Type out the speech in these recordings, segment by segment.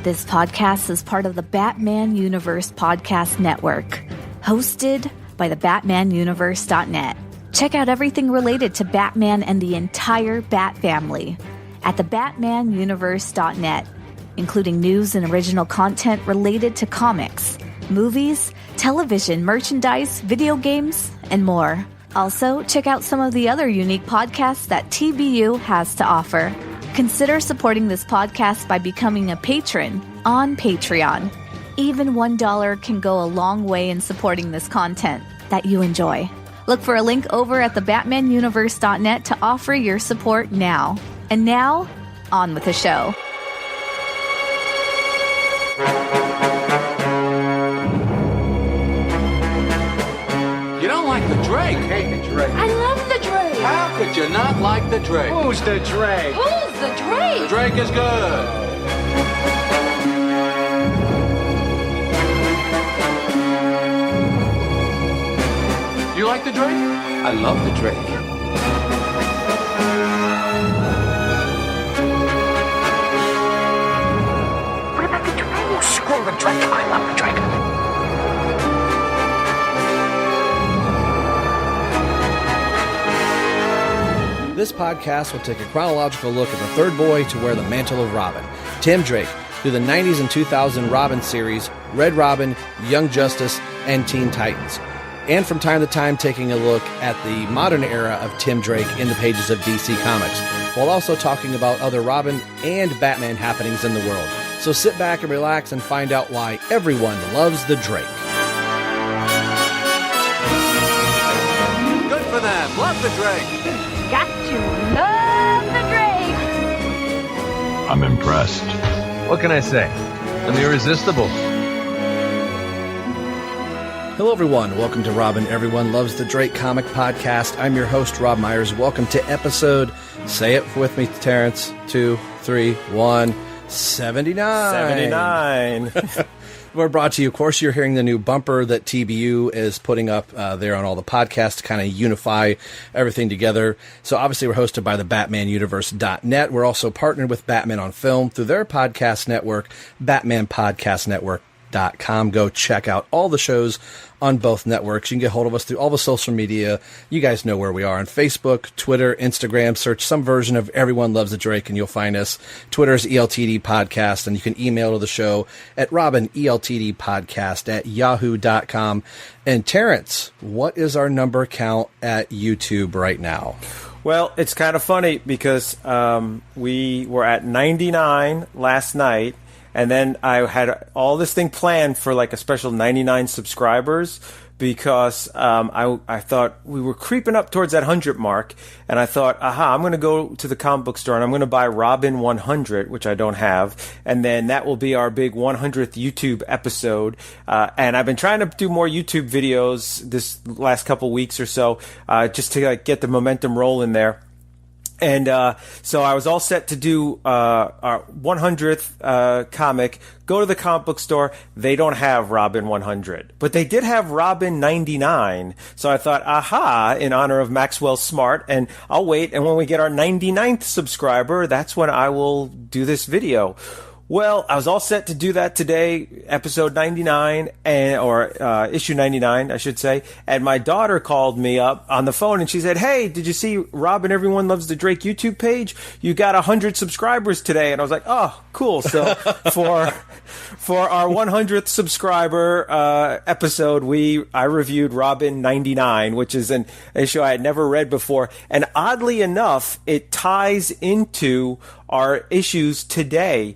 This podcast is part of the Batman Universe Podcast Network, hosted by the BatmanUniverse.net. Check out everything related to Batman and the entire Bat family at the BatmanUniverse.net, including news and original content related to comics, movies, television, merchandise, video games, and more. Also, check out some of the other unique podcasts that TBU has to offer. Consider supporting this podcast by becoming a patron on Patreon. Even $1 can go a long way in supporting this content that you enjoy. Look for a link over at thebatmanuniverse.net to offer your support now. And now, on with the show. You don't like the Drake? I hate the Drake. I love the Drake. How could you not like the Drake? Who's the Drake? Who's the Drake? The Drake is good. You like the Drake? I love the Drake. What about the Drake? Oh, screw the Drake. I love the Drake. This podcast will take a chronological look at the third boy to wear the mantle of Robin, Tim Drake, through the 90s and 2000 Robin series, Red Robin, Young Justice, and Teen Titans. And from time to time taking a look at the modern era of Tim Drake in the pages of DC Comics, while also talking about other Robin and Batman happenings in the world. So sit back and relax and find out why everyone loves the Drake. Good for them. Love the Drake. Got to love the Drake. I'm impressed. What can I say? I'm irresistible. Hello, everyone. Welcome to Robin Everyone Loves the Drake comic podcast. I'm your host, Rob Myers. Welcome to episode, say it with me, Terence, 2, 3, 1, 79. 79. We're brought to you, of course, you're hearing the new bumper that TBU is putting up there on all the podcasts to kind of unify everything together. So obviously we're hosted by the BatmanUniverse.net. We're also partnered with Batman on Film through their podcast network, BatmanPodcastNetwork.com. Go check out all the shows on both networks. You can get hold of us through all the social media. You guys know where we are on Facebook, Twitter, Instagram. Search some version of Everyone Loves the Drake and you'll find us. Twitter's ELTD Podcast, and you can email to the show at robineltdpodcast@yahoo.com. And Terrence, what is our number count at YouTube right now? Well, it's kind of funny because we were at 99 last night. And then I had all this thing planned for like a special 99 subscribers because I thought we were creeping up towards that 100 mark. And I thought, I'm going to go to the comic book store and I'm going to buy Robin 100, which I don't have. And then that will be our big 100th YouTube episode. And I've been trying to do more YouTube videos this last couple weeks or so just to like, get the momentum rolling there. And so I was all set to do our 100th comic. Go to the comic book store. They don't have Robin 100. But they did have Robin 99. So I thought, in honor of Maxwell Smart. And I'll wait. And when we get our 99th subscriber, that's when I will do this video. Well, I was all set to do that today, episode 99, or issue 99, I should say. And my daughter called me up on the phone and she said, "Hey, did you see Robin Everyone Loves the Drake YouTube page? You got 100 subscribers today." And I was like, "Oh, cool." So for our 100th subscriber episode, I reviewed Robin 99, which is an issue I had never read before. And oddly enough, it ties into our issues today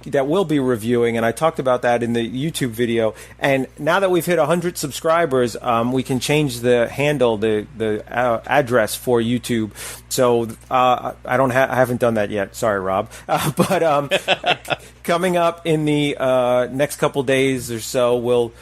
that we'll be reviewing, and I talked about that in the YouTube video. And now that we've hit 100 subscribers, we can change the handle, the address for YouTube. So I haven't done that yet. Sorry, Rob. But coming up in the next couple days or so, we'll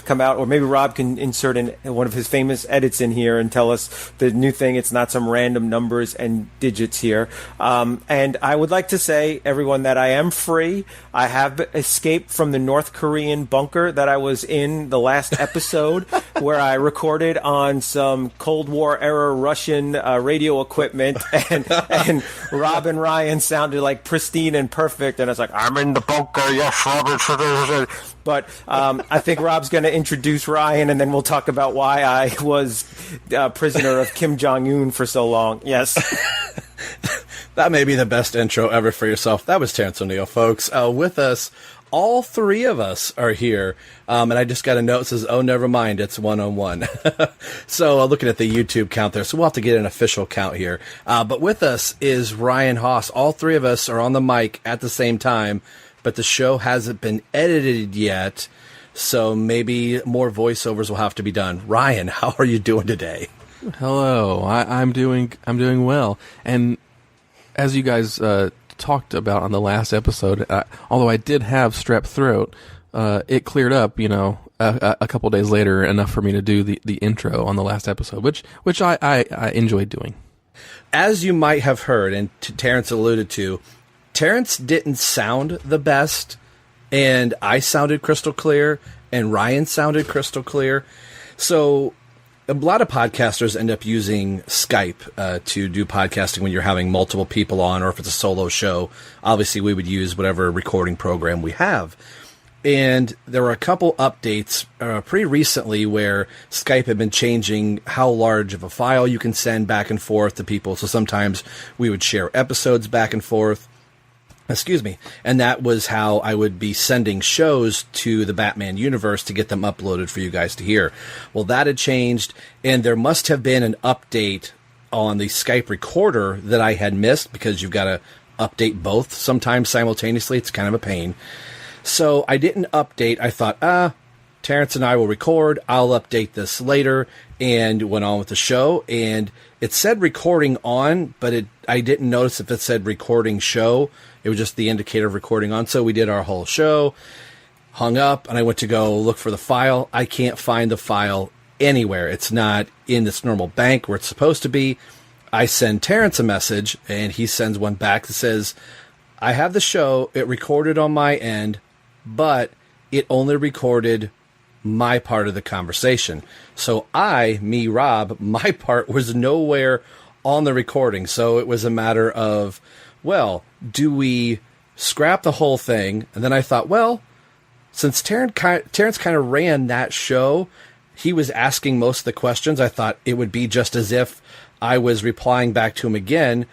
come out, or maybe Rob can insert in one of his famous edits in here and tell us the new thing. It's not some random numbers and digits here. And I would like to say, everyone, that I am free. I have escaped from the North Korean bunker that I was in the last episode, where I recorded on some Cold War era Russian radio equipment, and Rob and Ryan sounded like pristine and perfect. And I was like, I'm in the bunker, yes, Robert. But I think Rob's going to introduce Ryan, and then we'll talk about why I was prisoner of Kim Jong-un for so long. Yes. That may be the best intro ever for yourself. That was Terrence O'Neill, folks. With us, all three of us are here. And I just got a note that says, oh, never mind, it's 1-on-1. So looking at the YouTube count there, so we'll have to get an official count here. But with us is Ryan Haas. All three of us are on the mic at the same time, but the show hasn't been edited yet. So maybe more voiceovers will have to be done. Ryan, how are you doing today? Hello, I'm doing well. And as you guys talked about on the last episode, although I did have strep throat, it cleared up, a couple days later, enough for me to do the intro on the last episode, which I enjoyed doing. As you might have heard, and Terrence alluded to, Terrence didn't sound the best, and I sounded crystal clear, and Ryan sounded crystal clear. So a lot of podcasters end up using Skype to do podcasting when you're having multiple people on, or if it's a solo show. Obviously, we would use whatever recording program we have. And there were a couple updates pretty recently where Skype had been changing how large of a file you can send back and forth to people. So sometimes we would share episodes back and forth. And that was how I would be sending shows to the Batman universe to get them uploaded for you guys to hear. Well, that had changed, and there must have been an update on the Skype recorder that I had missed, because you've got to update both sometimes simultaneously. It's kind of a pain. So I didn't update. I thought, Terrence and I will record. I'll update this later, and went on with the show. And it said recording on, but I didn't notice if it said recording show. It was just the indicator of recording on. So we did our whole show, hung up, and I went to go look for the file. I can't find the file anywhere. It's not in this normal bank where it's supposed to be. I send Terrence a message, and he sends one back that says, I have the show. It recorded on my end, but it only recorded my part of the conversation. So Rob, my part was nowhere on the recording. So it was a matter of, well, do we scrap the whole thing? And then I thought, well, since Terrence kind of ran that show, he was asking most of the questions. I thought it would be just as if I was replying back to him again.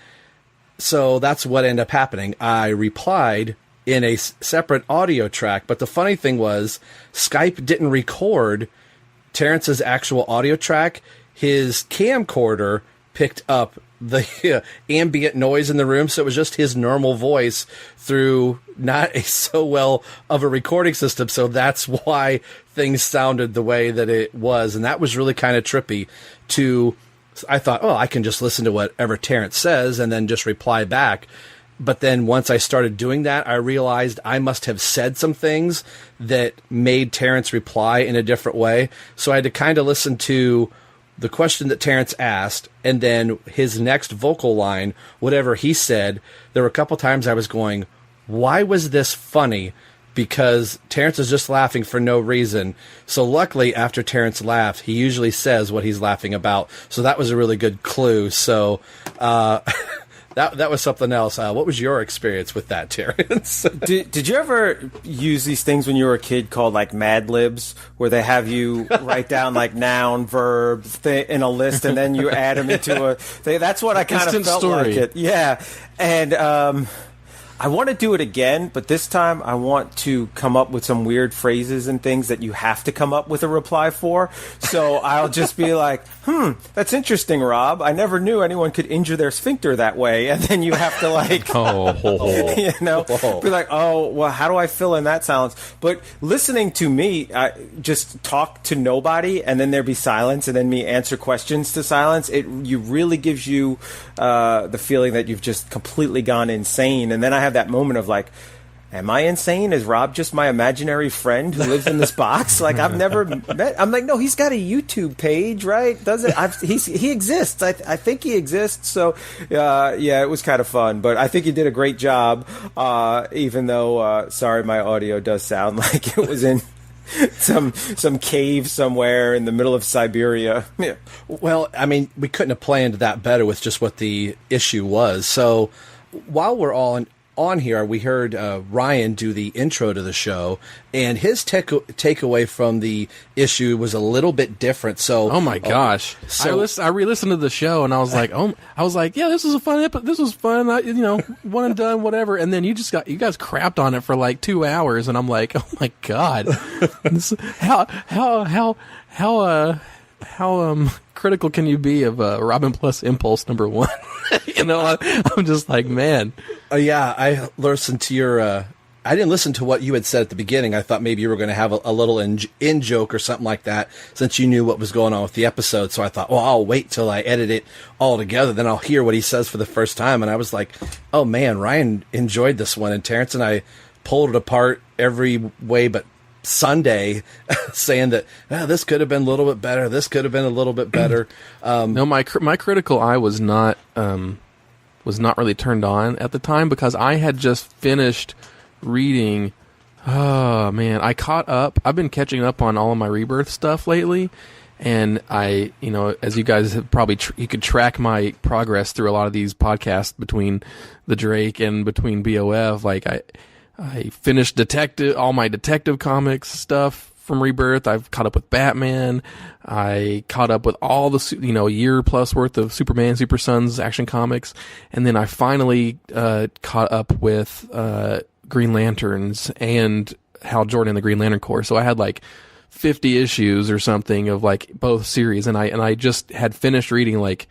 So that's what ended up happening. I replied in a separate audio track. But the funny thing was, Skype didn't record Terrence's actual audio track. His camcorder picked up the ambient noise in the room, so it was just his normal voice through not a so well of a recording system. So that's why things sounded the way that it was, and that was really kind of trippy. I thought, I can just listen to whatever Terrence says and then just reply back. But then once I started doing that, I realized I must have said some things that made Terrence reply in a different way. So I had to kind of listen to the question that Terrence asked, and then his next vocal line, whatever he said. There were a couple times I was going, why was this funny? Because Terrence is just laughing for no reason. So luckily, after Terrence laughed, he usually says what he's laughing about. So that was a really good clue. So that was something else. What was your experience with that, Terrence? Did you ever use these things when you were a kid called like Mad Libs, where they have you write down like noun, verb in a list, and then you add them into a thing? That's what I kind of felt story. like it. Yeah. And I want to do it again, but this time I want to come up with some weird phrases and things that you have to come up with a reply for. So I'll just be like, that's interesting, Rob. I never knew anyone could injure their sphincter that way. And then you have to like, be like, oh, well, how do I fill in that silence? But listening to me, I just talk to nobody, and then there be silence, and then me answer questions to silence. It really gives you the feeling that you've just completely gone insane. And then I have that moment of like, am I insane? Is Rob just my imaginary friend who lives in this box? Like, I've never met. I'm like, no, he's got a YouTube page, right? Does it? He exists. I think he exists. So, yeah, it was kind of fun. But I think you did a great job. Even though, sorry, my audio does sound like it was in some cave somewhere in the middle of Siberia. Yeah. Well, I mean, we couldn't have planned that better with just what the issue was. So while we're all on here, we heard Ryan do the intro to the show, and his takeaway from the issue was a little bit different. So, oh my gosh! So I re-listened to the show, and I was like, yeah, this was a fun episode. This was fun. One and done, whatever. And then you guys crapped on it for like 2 hours, and I'm like, oh my god, how critical can you be of Robin Plus Impulse #1? I'm just like, man. Yeah, I listened to your. I didn't listen to what you had said at the beginning. I thought maybe you were going to have a little in joke or something like that, since you knew what was going on with the episode. So I thought, well, I'll wait till I edit it all together, then I'll hear what he says for the first time. And I was like, oh man, Ryan enjoyed this one, and Terrence and I pulled it apart every way but Sunday, saying that this could have been a little bit better. This could have been a little bit better. No, my critical eye was not really turned on at the time, because I had just finished reading. Oh man, I caught up. I've been catching up on all of my Rebirth stuff lately, and I, as you guys have probably you could track my progress through a lot of these podcasts between the Drake and between BOF. Like I finished all my detective comics stuff from Rebirth. I've caught up with Batman. I caught up with all the, year plus worth of Superman, Super Sons action comics. And then I finally caught up with Green Lanterns and Hal Jordan and the Green Lantern Corps. So I had like 50 issues or something of like both series. And I just had finished reading like,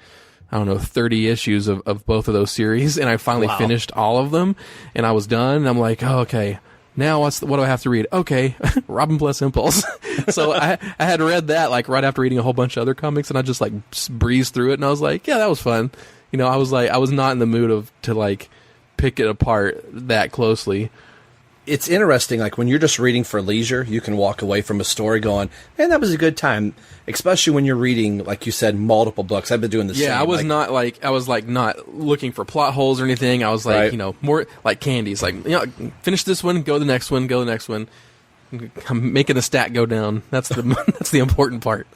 I don't know, 30 issues of both of those series, and I finally finished all of them, and I was done, and I'm like, oh, okay, now what do I have to read? Okay, Robin Plus Impulse. So I had read that like right after reading a whole bunch of other comics, and I just like breezed through it, and I was like, yeah, that was fun. I was not in the mood to like pick it apart that closely. It's interesting, like when you're just reading for leisure, you can walk away from a story going, man, that was a good time. Especially when you're reading, like you said, multiple books. I've been doing the same. Yeah, I was not looking for plot holes or anything. I was like, right. More like candies. Like, finish this one, go to the next one, go to the next one. I'm making the stat go down. That's the important part.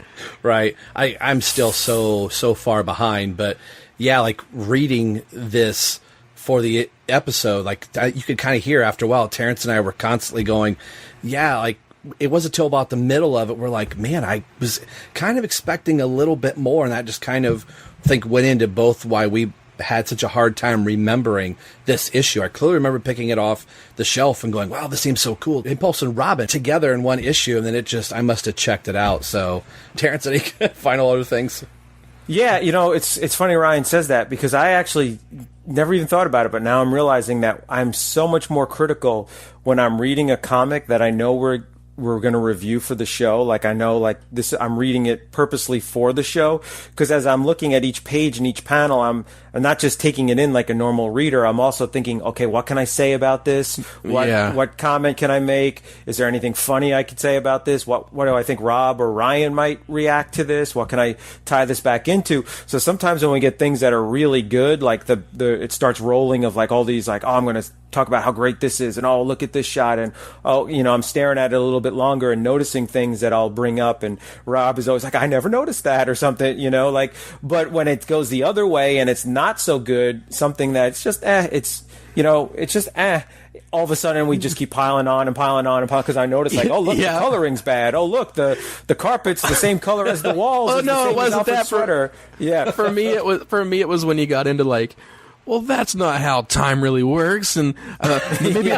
Right. I'm still so far behind, but yeah, like reading this for the episode, like you could kind of hear after a while, Terrence and I were constantly going, yeah, like it wasn't until about the middle of it, we're like, man, I was kind of expecting a little bit more, and that just kind of, I think, went into both why we had such a hard time remembering this issue. I clearly remember picking it off the shelf and going, wow, this seems so cool. Impulse and Robin together in one issue, and then I must have checked it out. So, Terrence, any final other things? Yeah, it's funny Ryan says that, because I actually never even thought about it, but now I'm realizing that I'm so much more critical when I'm reading a comic that I know we're going to review for the show. Like I know, like this, I'm reading it purposely for the show, because as I'm looking at each page and each panel, I'm not just taking it in like a normal reader. I'm also thinking, okay, what can I say about this? What comment can I make? Is there anything funny I could say about this? What do I think Rob or Ryan might react to this? What can I tie this back into? So sometimes when we get things that are really good, like it starts rolling of like all these, like, oh, I'm going to talk about how great this is, and oh, look at this shot, and oh, I'm staring at it a little bit longer and noticing things that I'll bring up, and Rob is always like, I never noticed that, or something, but when it goes the other way and it's not so good, something that's just all of a sudden we just keep piling on because I notice, like, oh, look, the coloring's bad. Oh, look, the carpet's the same color as the walls. Oh no, it wasn't that sweater. Yeah, for me it was when you got into like, well, that's not how time really works, and maybe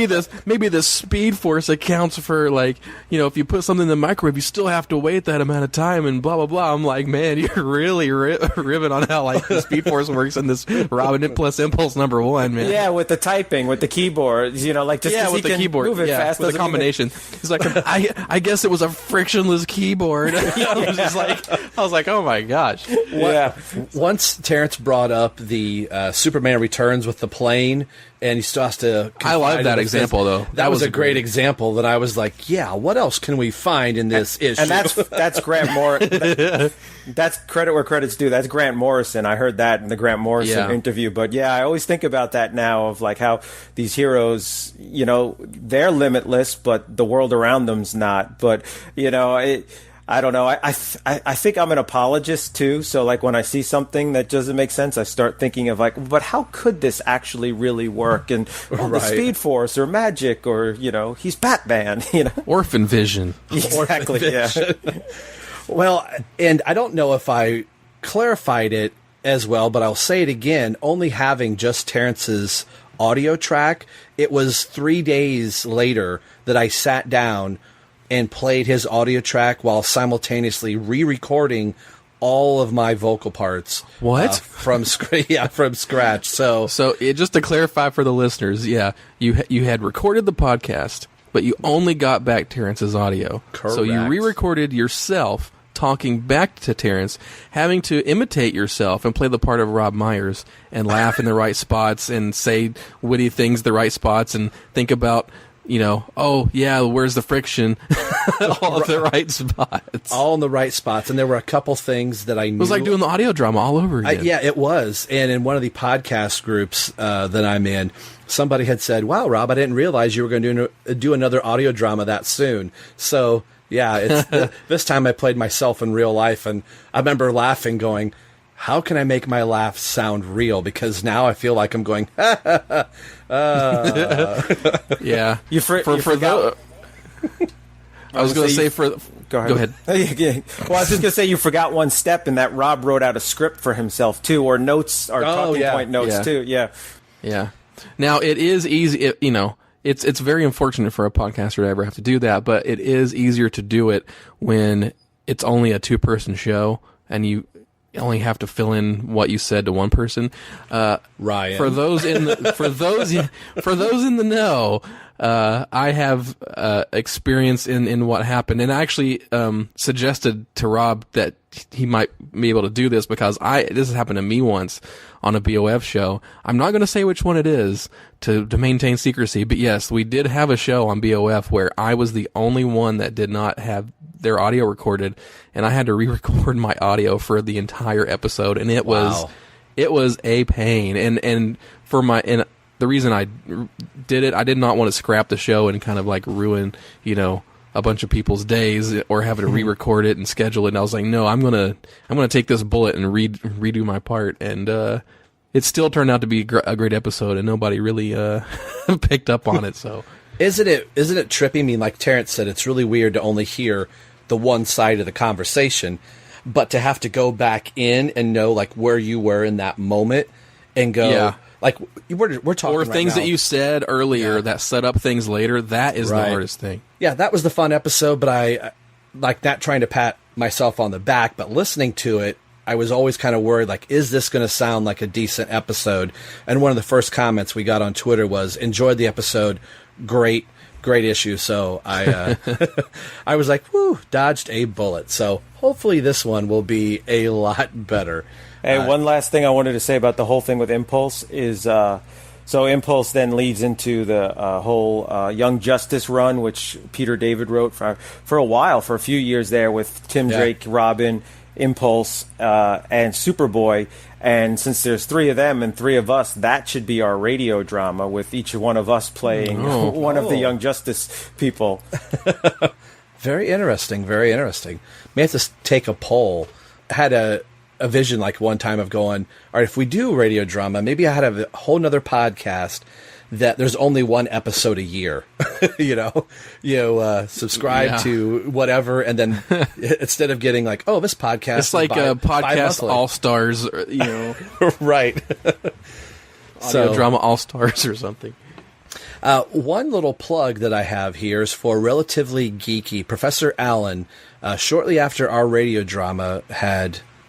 the speed force accounts for, like, if you put something in the microwave, you still have to wait that amount of time, and blah blah blah. I'm like, man, you're really ribbing on how like the speed force works in this Robin Plus Impulse #1, man. Yeah, with the typing, with the keyboard, like just with the keyboard, move it fast with the combination. It's like I guess it was a frictionless keyboard. I was like, oh my gosh. Yeah. Once Terrence brought up the Superman Returns with the plane, and he still has to. I love that example, though. That was a great example. That I was like, yeah, what else can we find in this issue? And that's Grant Morrison. That's credit where credit's due. That's Grant Morrison. I heard that in the Grant Morrison interview. But yeah, I always think about that now, of like how these heroes, they're limitless, but the world around them's not. But I don't know. I think I'm an apologist too. So like when I see something that doesn't make sense, I start thinking of like, but how could this actually really work? And the Speed Force or magic or he's Batman. Orphan Vision. Exactly. Orphan Vision. Well, and I don't know if I clarified it as well, but I'll say it again. Only having just Terence's audio track, it was 3 days later that I sat down and played his audio track while simultaneously re-recording all of my vocal parts. What? From scratch. So just to clarify for the listeners, you had recorded the podcast, but you only got back Terence's audio. Correct. So you re-recorded yourself talking back to Terence, having to imitate yourself and play the part of Rob Myers and laugh in the right spots and say witty things the right spots and think about where's the friction? All the right spots. All in the right spots. And there were a couple things that I knew. It was like doing the audio drama all over again. Yeah, it was. And in one of the podcast groups that I'm in, somebody had said, wow, Rob, I didn't realize you were going to do another audio drama that soon. So, yeah, this time I played myself in real life. And I remember laughing, going, how can I make my laugh sound real? Because now I feel like I'm going, Yeah. You forgot. I was going to say Go ahead. Well, I was just going to say you forgot one step in that Rob wrote out a script for himself, too, or notes, or talking point notes, too. Yeah. Yeah. Now, it is easy, it's very unfortunate for a podcaster to ever have to do that, but it is easier to do it when it's only a 2-person show and you only have to fill in what you said to one person. Ryan. For those in the know, I have experience in what happened, and I actually suggested to Rob that he might be able to do this because this has happened to me once on a BOF show. I'm not going to say which one it is to maintain secrecy, but yes, we did have a show on BOF where I was the only one that did not have their audio recorded, and I had to re-record my audio for the entire episode, and it was a pain. And the reason I did it, I did not want to scrap the show and kind of like ruin, a bunch of people's days or having to re-record it and schedule it. And I was like, no, I'm gonna take this bullet and redo my part. And it still turned out to be a great episode, and nobody really picked up on it. So isn't it trippy? I mean, like Terrence said, it's really weird to only hear the one side of the conversation, but to have to go back in and know like where you were in that moment and go, like we're talking or right things now. that you said earlier that set up things later. That is the hardest thing. Yeah, that was the fun episode, but I like not trying to pat myself on the back, but listening to it, I was always kind of worried, like, is this going to sound like a decent episode? And one of the first comments we got on Twitter was, enjoyed the episode, great issue. So I I was like, whoo, dodged a bullet. So hopefully this one will be a lot better. Hey, one last thing I wanted to say about the whole thing with Impulse is, so Impulse then leads into the whole Young Justice run, which Peter David wrote for a while, for a few years there with Tim Drake, Robin, Impulse, and Superboy. And since there's 3 of them and 3 of us, that should be our radio drama with each one of us playing one of the Young Justice people. Very interesting, very interesting. May have to take a poll. I had a vision like one time of going, all right, if we do radio drama, maybe I had a whole nother podcast that there's only one episode a year, subscribe to whatever. And then instead of getting like, oh, this podcast, it's like a podcast all-stars, right. Audio drama all-stars or something. One little plug that I have here is for Relatively Geeky. Professor Allen, shortly after our radio drama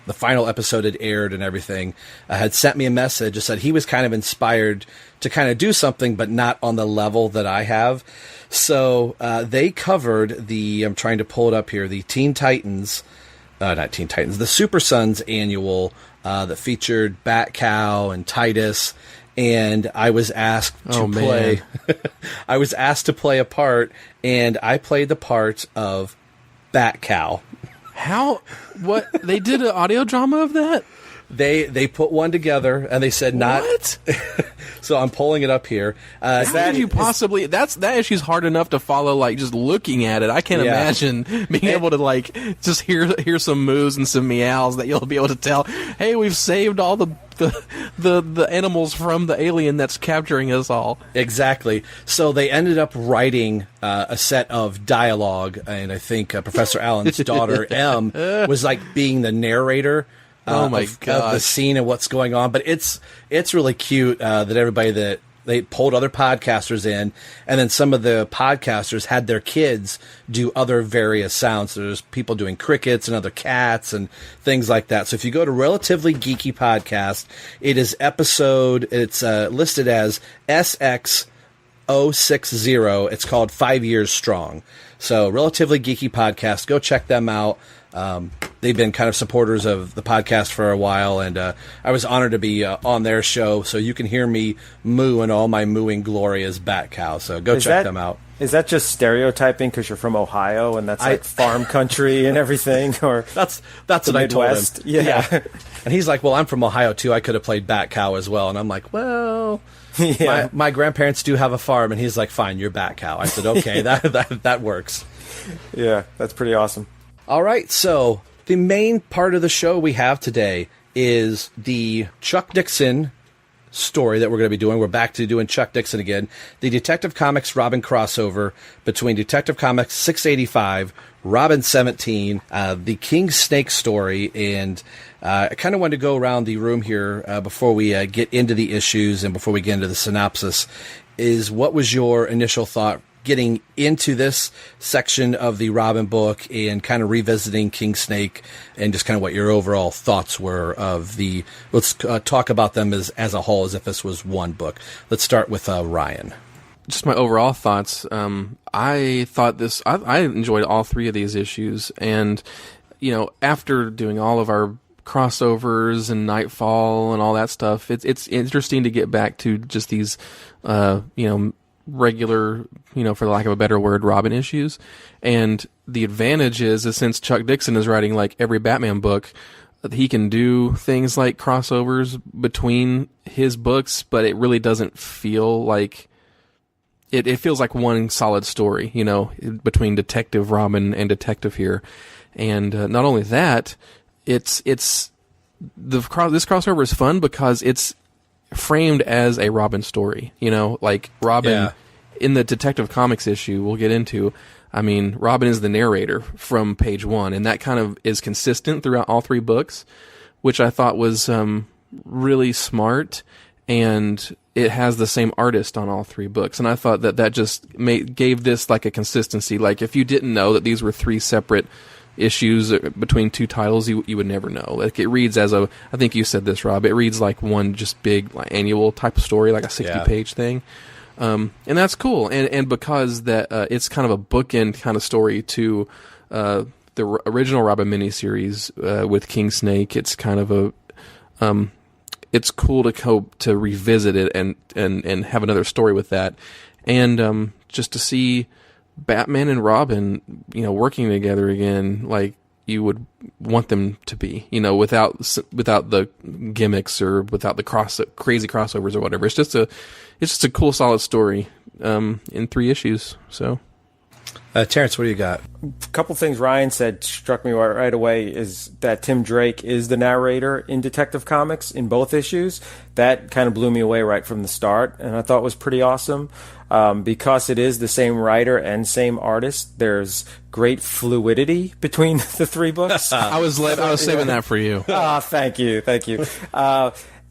the final episode had aired and everything, had sent me a message that said he was kind of inspired to kind of do something, but not on the level that I have. So they covered I'm trying to pull it up here, the the Super Sons annual that featured Bat Cow and Titus. And I was asked to play. I was asked to play a part, and I played the part of Bat Cow. How? What? They did an audio drama of that? They put one together and they said not. What? So I'm pulling it up here. How could you possibly? That issue's hard enough to follow. Like just looking at it, I can't imagine being able to like just hear some moos and some meows that you'll be able to tell. Hey, we've saved all the animals from the alien that's capturing us all. Exactly. So they ended up writing a set of dialogue, and I think Professor Allen's daughter M was like being the narrator. Of the scene and what's going on, but it's really cute that everybody that they pulled other podcasters in, and then some of the podcasters had their kids do other various sounds. There's people doing crickets and other cats and things like that. So if you go to Relatively Geeky Podcast, it is it's listed as SX060. It's called 5 Years Strong. So Relatively Geeky Podcast, go check them out. They've been kind of supporters of the podcast for a while, and I was honored to be on their show, so you can hear me moo in all my mooing glory as Bat Cow. So go check them out. Is that just stereotyping because you're from Ohio and that's like farm country and everything? Or that's what I told him. Yeah. And he's like, well, I'm from Ohio too. I could have played Bat Cow as well. And I'm like, well, my grandparents do have a farm. And he's like, fine, you're Bat Cow. I said, okay, that works. Yeah, that's pretty awesome. All right, so the main part of the show we have today is the Chuck Dixon story that we're going to be doing. We're back to doing Chuck Dixon again. The Detective Comics Robin crossover between Detective Comics 685, Robin 17, the King Snake story, and I kind of wanted to go around the room here before we get into the issues and before we get into the synopsis, is what was your initial thought getting into this section of the Robin book and kind of revisiting King Snake and just kind of what your overall thoughts were of the, let's talk about them as a whole, as if this was one book. Let's start with Ryan. Just my overall thoughts. I thought I enjoyed all three of these issues, and after doing all of our crossovers and Nightfall and all that stuff, it's interesting to get back to just these regular, for the lack of a better word, Robin issues. And the advantage is since Chuck Dixon is writing like every Batman book, he can do things like crossovers between his books, but it really doesn't feel like it feels like one solid story, between Detective Robin and Detective here. And not only that, this crossover is fun because it's framed as a Robin story, like Robin in the Detective Comics issue we'll get into. I mean, Robin is the narrator from page 1, and that kind of is consistent throughout all three books, which I thought was really smart, and it has the same artist on all three books, and I thought that just gave this like a consistency. Like if you didn't know that these were three separate issues between two titles, you would never know. Like it reads as I think you said this, Rob, it reads like one just big like annual type of story, like a 60-page thing. And that's cool. And because that it's kind of a bookend kind of story to the original Robin miniseries with King Snake, it's kind of it's cool to revisit it and have another story with that. And just to see Batman and Robin, working together again, like you would want them to be, without the gimmicks or without the crazy crossovers or whatever. It's just a cool, solid story in 3 issues. So, Terrence, what do you got? A couple things Ryan said struck me right away is that Tim Drake is the narrator in Detective Comics in both issues. That kind of blew me away right from the start, and I thought was pretty awesome. Because it is the same writer and same artist, there's great fluidity between the 3 books. I was saving that for you. Thank you.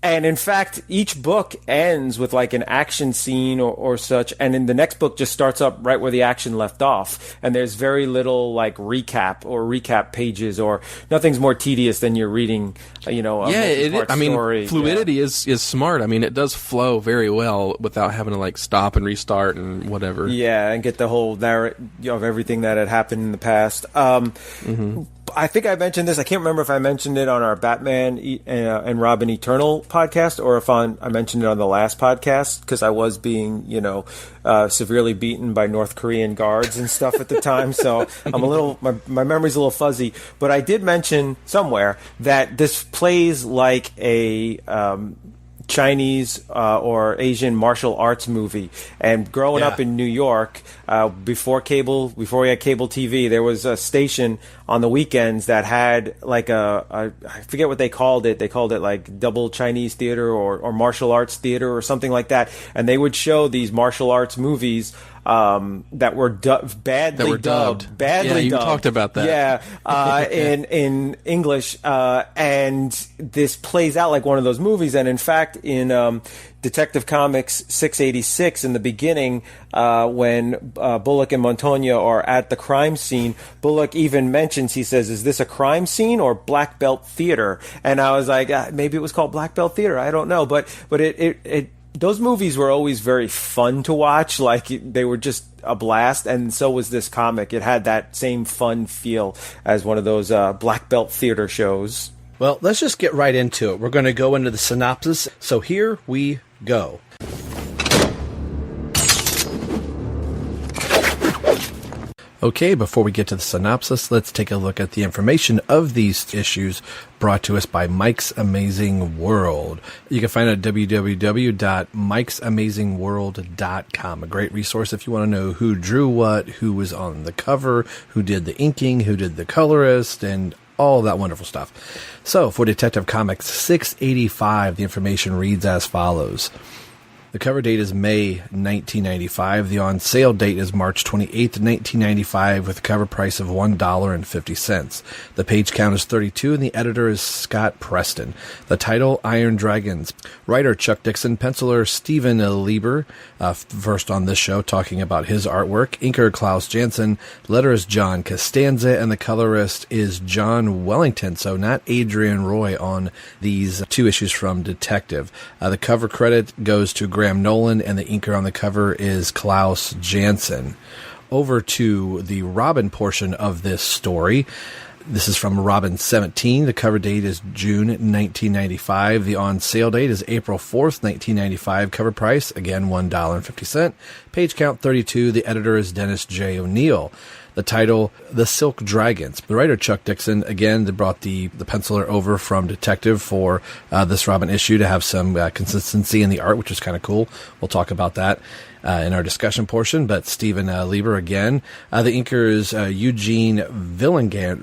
And in fact, each book ends with like an action scene or such, and in the next book just starts up right where the action left off. And there's very little like recap pages, or nothing's more tedious than you're reading, a multi-part story. Fluidity is smart. I mean, it does flow very well without having to like stop and restart and whatever. Yeah, and get the whole narrative of everything that had happened in the past. But I think I mentioned this. I can't remember if I mentioned it on our Batman and Robin Eternal podcast or if I mentioned it on the last podcast because I was being, severely beaten by North Korean guards and stuff at the time. So I'm my memory's a little fuzzy. But I did mention somewhere that this plays like a Chinese or Asian martial arts movie. And growing up in New York, before we had cable TV, there was a station on the weekends that had like I forget what they called it. They called it like double Chinese theater or martial arts theater or something like that. And they would show these martial arts movies that were badly dubbed. Yeah, you talked about that. Yeah, in English, and this plays out like one of those movies. And in fact, in Detective Comics 686, in the beginning, when Bullock and Montoya are at the crime scene, Bullock even mentions, he says, "Is this a crime scene or black belt theater?" And I was like, maybe it was called black belt theater. I don't know, but it those movies were always very fun to watch. Like they were just a blast, and so was this comic. It had that same fun feel as one of those black belt theater shows. Well, let's just get right into it. We're going to go into the synopsis. So here we go. Okay, before we get to the synopsis, let's take a look at the information of these issues brought to us by Mike's Amazing World. You can find it at www.mikesamazingworld.com. A great resource if you want to know who drew what, who was on the cover, who did the inking, who did the colorist, and all that wonderful stuff. So, for Detective Comics 685, the information reads as follows. The cover date is May 1995. The on-sale date is March 28th, 1995, with a cover price of $1.50. The page count is 32, and the editor is Scott Preston. The title, Iron Dragons. Writer, Chuck Dixon. Penciler, Steven Lieber. First on this show, talking about his artwork. Inker, Klaus Janson. Letter is John Costanza, and the colorist is John Wellington, so not Adrian Roy on these two issues from Detective. The cover credit goes to Graham Nolan, and the inker on the cover is Klaus Janson. Over to the Robin portion of this story. This is from Robin 17. The cover date is June 1995. The on-sale date is April 4th, 1995. Cover price, again, $1.50. Page count 32. The editor is Dennis J. O'Neill. The title, The Silk Dragons. The writer, Chuck Dixon, again, they brought the penciler over from Detective for this Robin issue to have some consistency in the art, which is kind of cool. We'll talk about that in our discussion portion. But Steven Lieber again. The inker is Eugene Villengrand.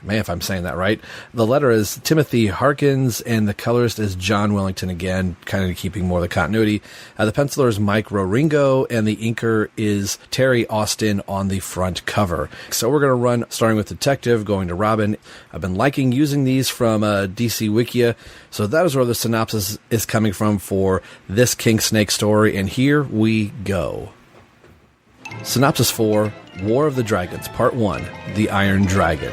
Man, if I'm saying that right. The letter is Timothy Harkins, and the colorist is John Wellington again, kind of keeping more of the continuity. The penciler is Mike Roringo, and the inker is Terry Austin on the front cover. So we're going to run, starting with Detective, going to Robin. I've been liking using these from DC Wikia, so that is where the synopsis is coming from for this King Snake story, and here we go. Synopsis for War of the Dragons, Part 1, The Iron Dragon.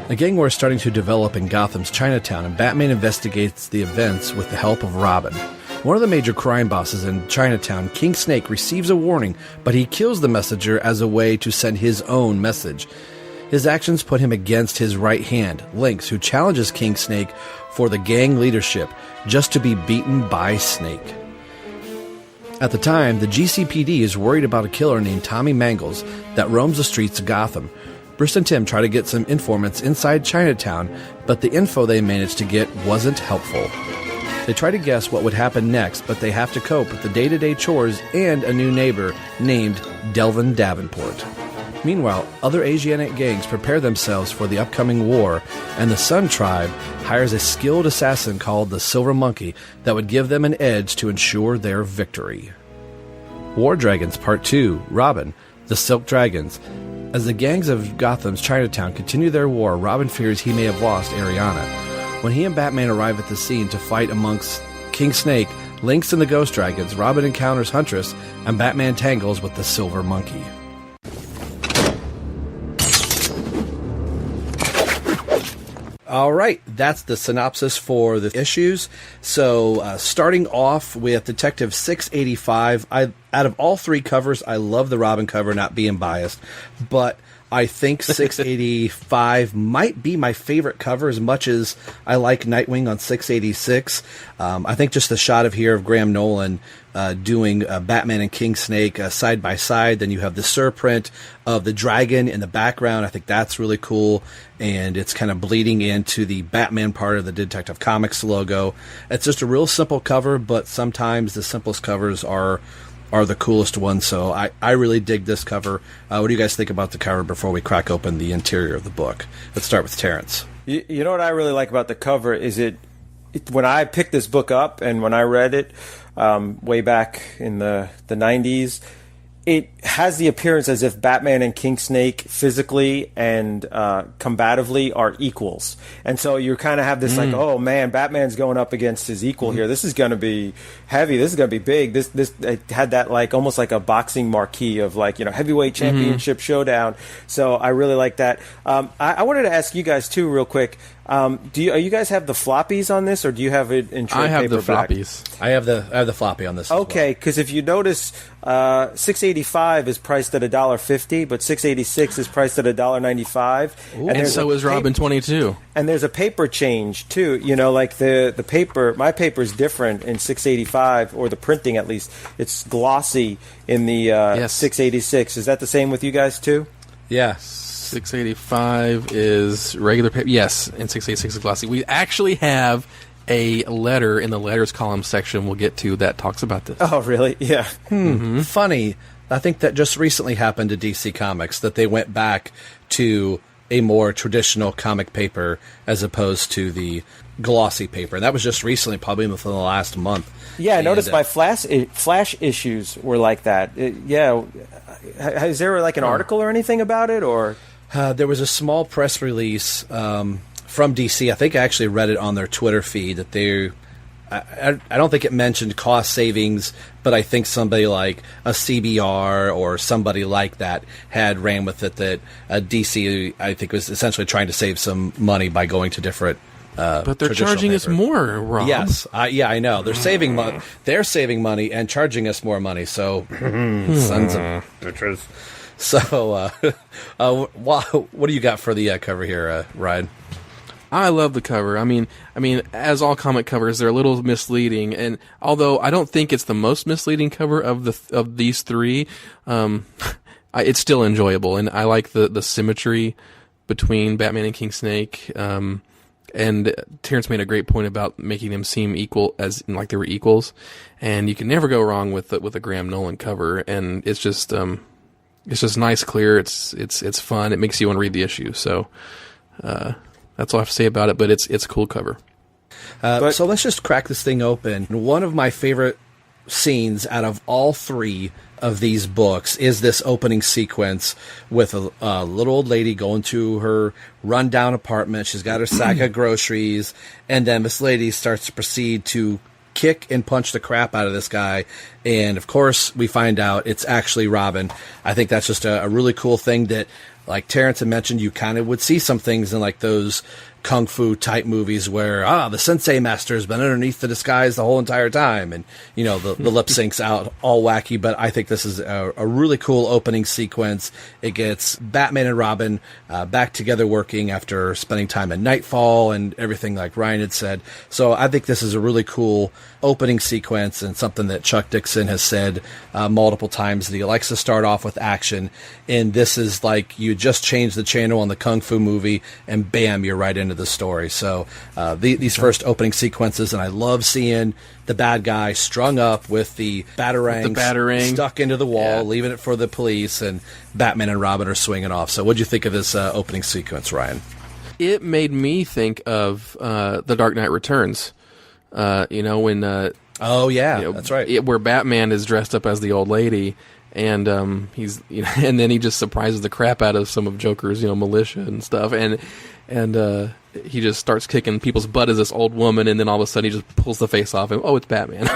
A gang war is starting to develop in Gotham's Chinatown, and Batman investigates the events with the help of Robin. One of the major crime bosses in Chinatown, King Snake, receives a warning, but he kills the messenger as a way to send his own message. His actions put him against his right hand, Lynx, who challenges King Snake for the gang leadership, just to be beaten by Snake. At the time, the GCPD is worried about a killer named Tommy Mangles that roams the streets of Gotham. Bruce and Tim try to get some informants inside Chinatown, but the info they managed to get wasn't helpful. They try to guess what would happen next, but they have to cope with the day-to-day chores and a new neighbor named Delvin Davenport. Meanwhile, other Asiatic gangs prepare themselves for the upcoming war, and the Sun Tribe hires a skilled assassin called the Silver Monkey that would give them an edge to ensure their victory. War Dragons Part 2, Robin, the Silk Dragons. As the gangs of Gotham's Chinatown continue their war, Robin fears he may have lost Ariana. When he and Batman arrive at the scene to fight amongst King Snake, Lynx and the Ghost Dragons, Robin encounters Huntress, and Batman tangles with the Silver Monkey. All right, that's the synopsis for the issues. So, starting off with Detective 685, out of all three covers, I love the Robin cover, not being biased, but I think 685 might be my favorite cover as much as I like Nightwing on 686. I think just the shot of here of Graham Nolan doing Batman and King Snake side by side. Then you have the surprint of the dragon in the background. I think that's really cool. And it's kind of bleeding into the Batman part of the Detective Comics logo. It's just a real simple cover, but sometimes the simplest covers are the coolest ones. So I really dig this cover. What do you guys think about the cover before we crack open the interior of the book? Let's start with Terrence. You know what I really like about the cover is when I picked this book up and when I read it way back in the 90s, it has the appearance as if Batman and King Snake physically and combatively are equals. And so you kind of have this like, oh man, Batman's going up against his equal here. This is going to be heavy. This is going to be big. This it had that like almost like a boxing marquee of like, heavyweight championship showdown. So I really like that. I wanted to ask you guys too real quick. Do you guys have the floppies on this, or do you have it in trade I have paperback? the floppies. I have the floppy on this. Okay, because if you notice, 685 is priced at $1.50, but 686 is priced at $1.95. And so is Robin 22. And there's a paper change too. Like the paper. My paper is different in 685, or the printing at least. It's glossy in the 686. Is that the same with you guys too? Yeah. 685 is regular paper. Yes, and 686 is glossy. We actually have a letter in the letters column section we'll get to that talks about this. Oh, really? Yeah. Funny. I think that just recently happened to DC Comics, that they went back to a more traditional comic paper as opposed to the glossy paper. And that was just recently, probably within the last month. Yeah, I noticed my Flash issues were like that. Is there like an article or anything about it, or? There was a small press release from DC. I think I actually read it on their Twitter feed that I don't think it mentioned cost savings, but I think somebody like a CBR or somebody like that had ran with it, that DC, I think, was essentially trying to save some money by going to different but they're charging us more, Rob. Yes, I know. They're saving money. They're saving money and charging us more money. So, sons of bitches. So, what do you got for the cover here, Ryan? I love the cover. I mean, as all comic covers, they're a little misleading, and although I don't think it's the most misleading cover of these three, it's still enjoyable, and I like the symmetry between Batman and King Snake. And Terrence made a great point about making them seem equal, as like they were equals, and you can never go wrong with a Graham Nolan cover, and it's just nice, clear. It's fun. It makes you want to read the issue. So that's all I have to say about it. But it's a cool cover. So let's just crack this thing open. One of my favorite scenes out of all three of these books is this opening sequence with a little old lady going to her rundown apartment. She's got her sack of groceries, and then this lady starts to proceed to kick and punch the crap out of this guy, and of course we find out it's actually Robin. I think that's just a really cool thing that, like Terrence had mentioned, you kind of would see some things in like those kung fu type movies where the sensei master has been underneath the disguise the whole entire time, and the lip syncs out all wacky. But I think this is a really cool opening sequence. It gets Batman and Robin back together working after spending time at Nightfall and everything, like Ryan had said. So I think this is a really cool opening sequence, and something that Chuck Dixon has said multiple times, that he likes to start off with action, and this is like you just change the channel on the kung fu movie and bam, you're right into the story. So these first opening sequences, and I love seeing the bad guy strung up with the batarang stuck into the wall, leaving it for the police, and Batman and Robin are swinging off. So what'd you think of this opening sequence, Ryan? It made me think of The Dark Knight Returns. When that's right, where Batman is dressed up as the old lady, and he's and then he just surprises the crap out of some of Joker's militia and stuff, and he just starts kicking people's butt as this old woman, and then all of a sudden he just pulls the face off him. Oh, it's Batman.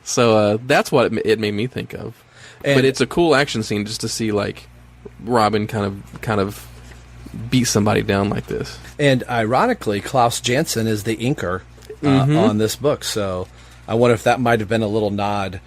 So that's what it made me think of. But it's a cool action scene just to see like Robin kind of beat somebody down like this. And ironically, Klaus Janson is the inker on this book, so I wonder if that might have been a little nod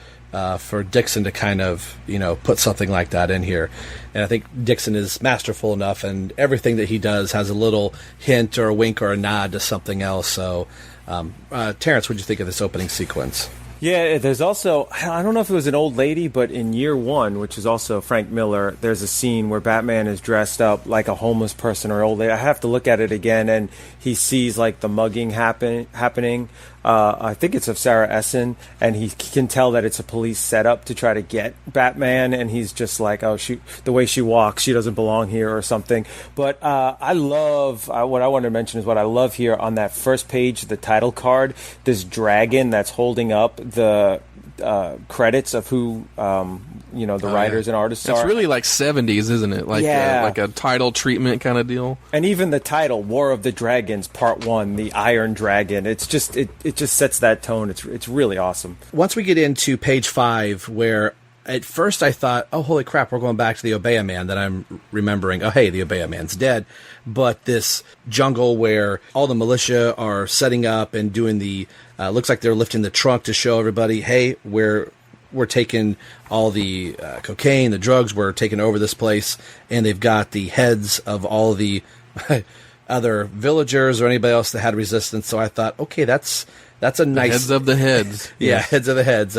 for Dixon to kind of, put something like that in here. And I think Dixon is masterful enough, and everything that he does has a little hint or a wink or a nod to something else. So, Terrence, what did you think of this opening sequence? Yeah, there's also, I don't know if it was an old lady, but in Year One, which is also Frank Miller, there's a scene where Batman is dressed up like a homeless person or old lady. I have to look at it again, and he sees like the mugging happening. I think it's of Sarah Essen, and he can tell that it's a police setup to try to get Batman, and he's just like, oh, the way she walks, she doesn't belong here or something. But I love, what I want to mention is what I love here on that first page, the title card, this dragon that's holding up the credits of who the writers and artists are. It's really like 70s, isn't it? Like like a title treatment kind of deal. And even the title, War of the Dragons, Part 1, the Iron Dragon. It's just it just sets that tone. It's really awesome. Once we get into page 5, where at first I thought, oh, holy crap, we're going back to the Obeah Man, that I'm remembering, oh, hey, the Obeah Man's dead. But this jungle where all the militia are setting up and doing the, looks like they're lifting the trunk to show everybody, hey, we're taking all the cocaine, the drugs, we're taking over this place, and they've got the heads of all the other villagers or anybody else that had resistance. So I thought, okay, that's a nice... Heads of the heads. Yeah, heads of the heads.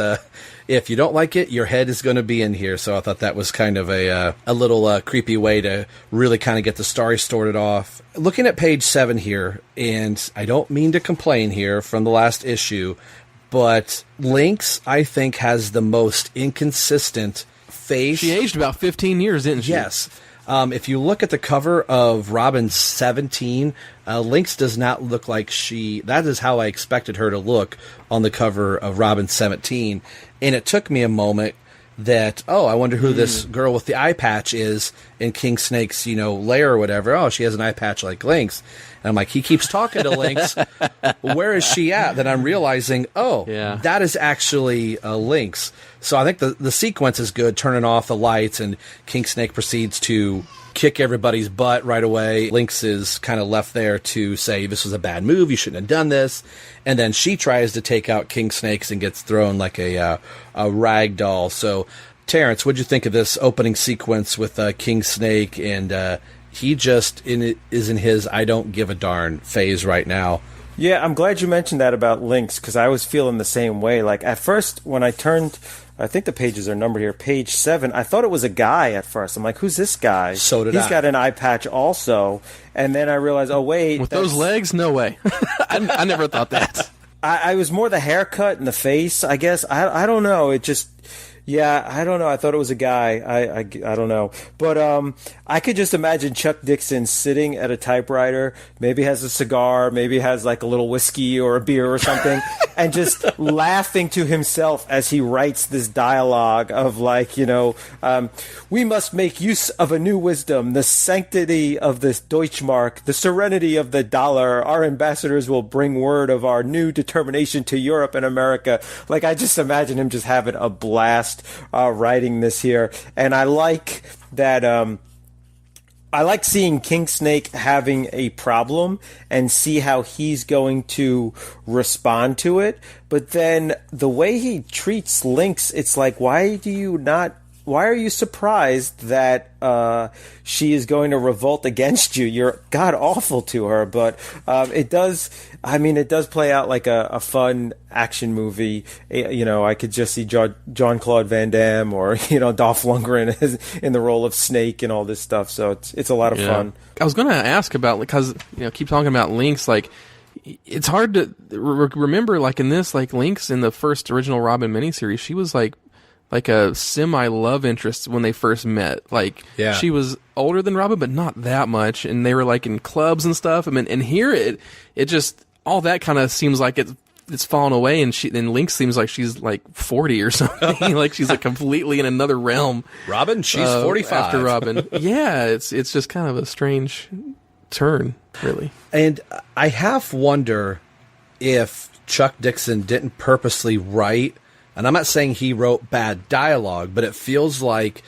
If you don't like it, your head is going to be in here. So I thought that was kind of a little creepy way to really kind of get the story started off. Looking at page 7 here, and I don't mean to complain here from the last issue, but Lynx, I think, has the most inconsistent face. She aged about 15 years, didn't she? Yes. If you look at the cover of Robin 17, Lynx does not look like that is how I expected her to look on the cover of Robin 17. And it took me a moment that, I wonder who this girl with the eye patch is in King Snake's, lair or whatever. Oh, she has an eye patch like Lynx. And I'm like, he keeps talking to Lynx. Where is she at? Then I'm realizing, that is actually Lynx. So I think the sequence is good, turning off the lights, and King Snake proceeds to kick everybody's butt right away. Lynx is kind of left there to say, this was a bad move, you shouldn't have done this. And then she tries to take out King Snakes and gets thrown like a rag doll. So, Terrence, what'd you think of this opening sequence with King Snake? And he just is in his I don't give a darn phase right now. Yeah, I'm glad you mentioned that about Lynx, because I was feeling the same way. Like, at first, when I turned, I think the pages are numbered here, page 7, I thought it was a guy at first. I'm like, who's this guy? So did I. He's got an eye patch also. And then I realized, oh, wait. With those legs? No way. I never thought that. I was more the haircut and the face, I guess. I don't know. It just... Yeah, I don't know. I thought it was a guy. I don't know. But I could just imagine Chuck Dixon sitting at a typewriter, maybe has a cigar, maybe has like a little whiskey or a beer or something, and just laughing to himself as he writes this dialogue of like, we must make use of a new wisdom, the sanctity of the Deutschmark, the serenity of the dollar. Our ambassadors will bring word of our new determination to Europe and America. Like, I just imagine him just having a blast writing this here, and I like that. I like seeing King Snake having a problem and see how he's going to respond to it. But then the way he treats Lynx, it's like, why are you surprised that she is going to revolt against you? You're god awful to her, but it does play out like a fun action movie. I could just see Jean-Claude Van Damme or Dolph Lundgren in the role of Snake and all this stuff. So it's a lot of fun. I was going to ask about, because keep talking about Lynx, like. It's hard to remember, like in this, like Lynx in the first original Robin miniseries, she was like a semi-love interest when they first met. Like, she was older than Robin, but not that much, and they were like in clubs and stuff. I mean, and here it just all that kind of seems like it's fallen away, and Lynx seems like she's like 40 or something. Like she's like completely in another realm. Robin, she's 45 after Robin. Yeah, it's just kind of a strange turn, really. And I half wonder if Chuck Dixon didn't purposely write. And I'm not saying he wrote bad dialogue, but it feels like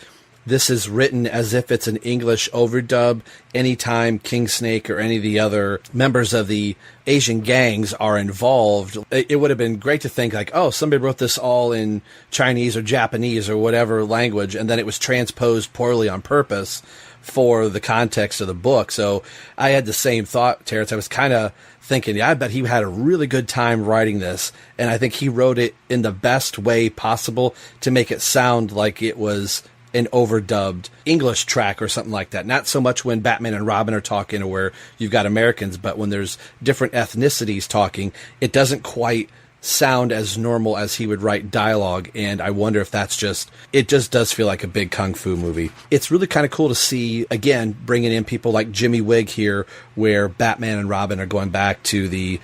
this is written as if it's an English overdub. Anytime King Snake or any of the other members of the Asian gangs are involved, it would have been great to think like, oh, somebody wrote this all in Chinese or Japanese or whatever language, and then it was transposed poorly on purpose for the context of the book. So I had the same thought, Terrence. I was kind of thinking, yeah, I bet he had a really good time writing this, and I think he wrote it in the best way possible to make it sound like it was an overdubbed English track or something like that. Not so much when Batman and Robin are talking or where you've got Americans, but when there's different ethnicities talking, it doesn't quite sound as normal as he would write dialogue, and I wonder if it just does feel like a big kung fu movie. It's really kind of cool to see, again, bringing in people like Jimmy Wigg here, where Batman and Robin are going back to the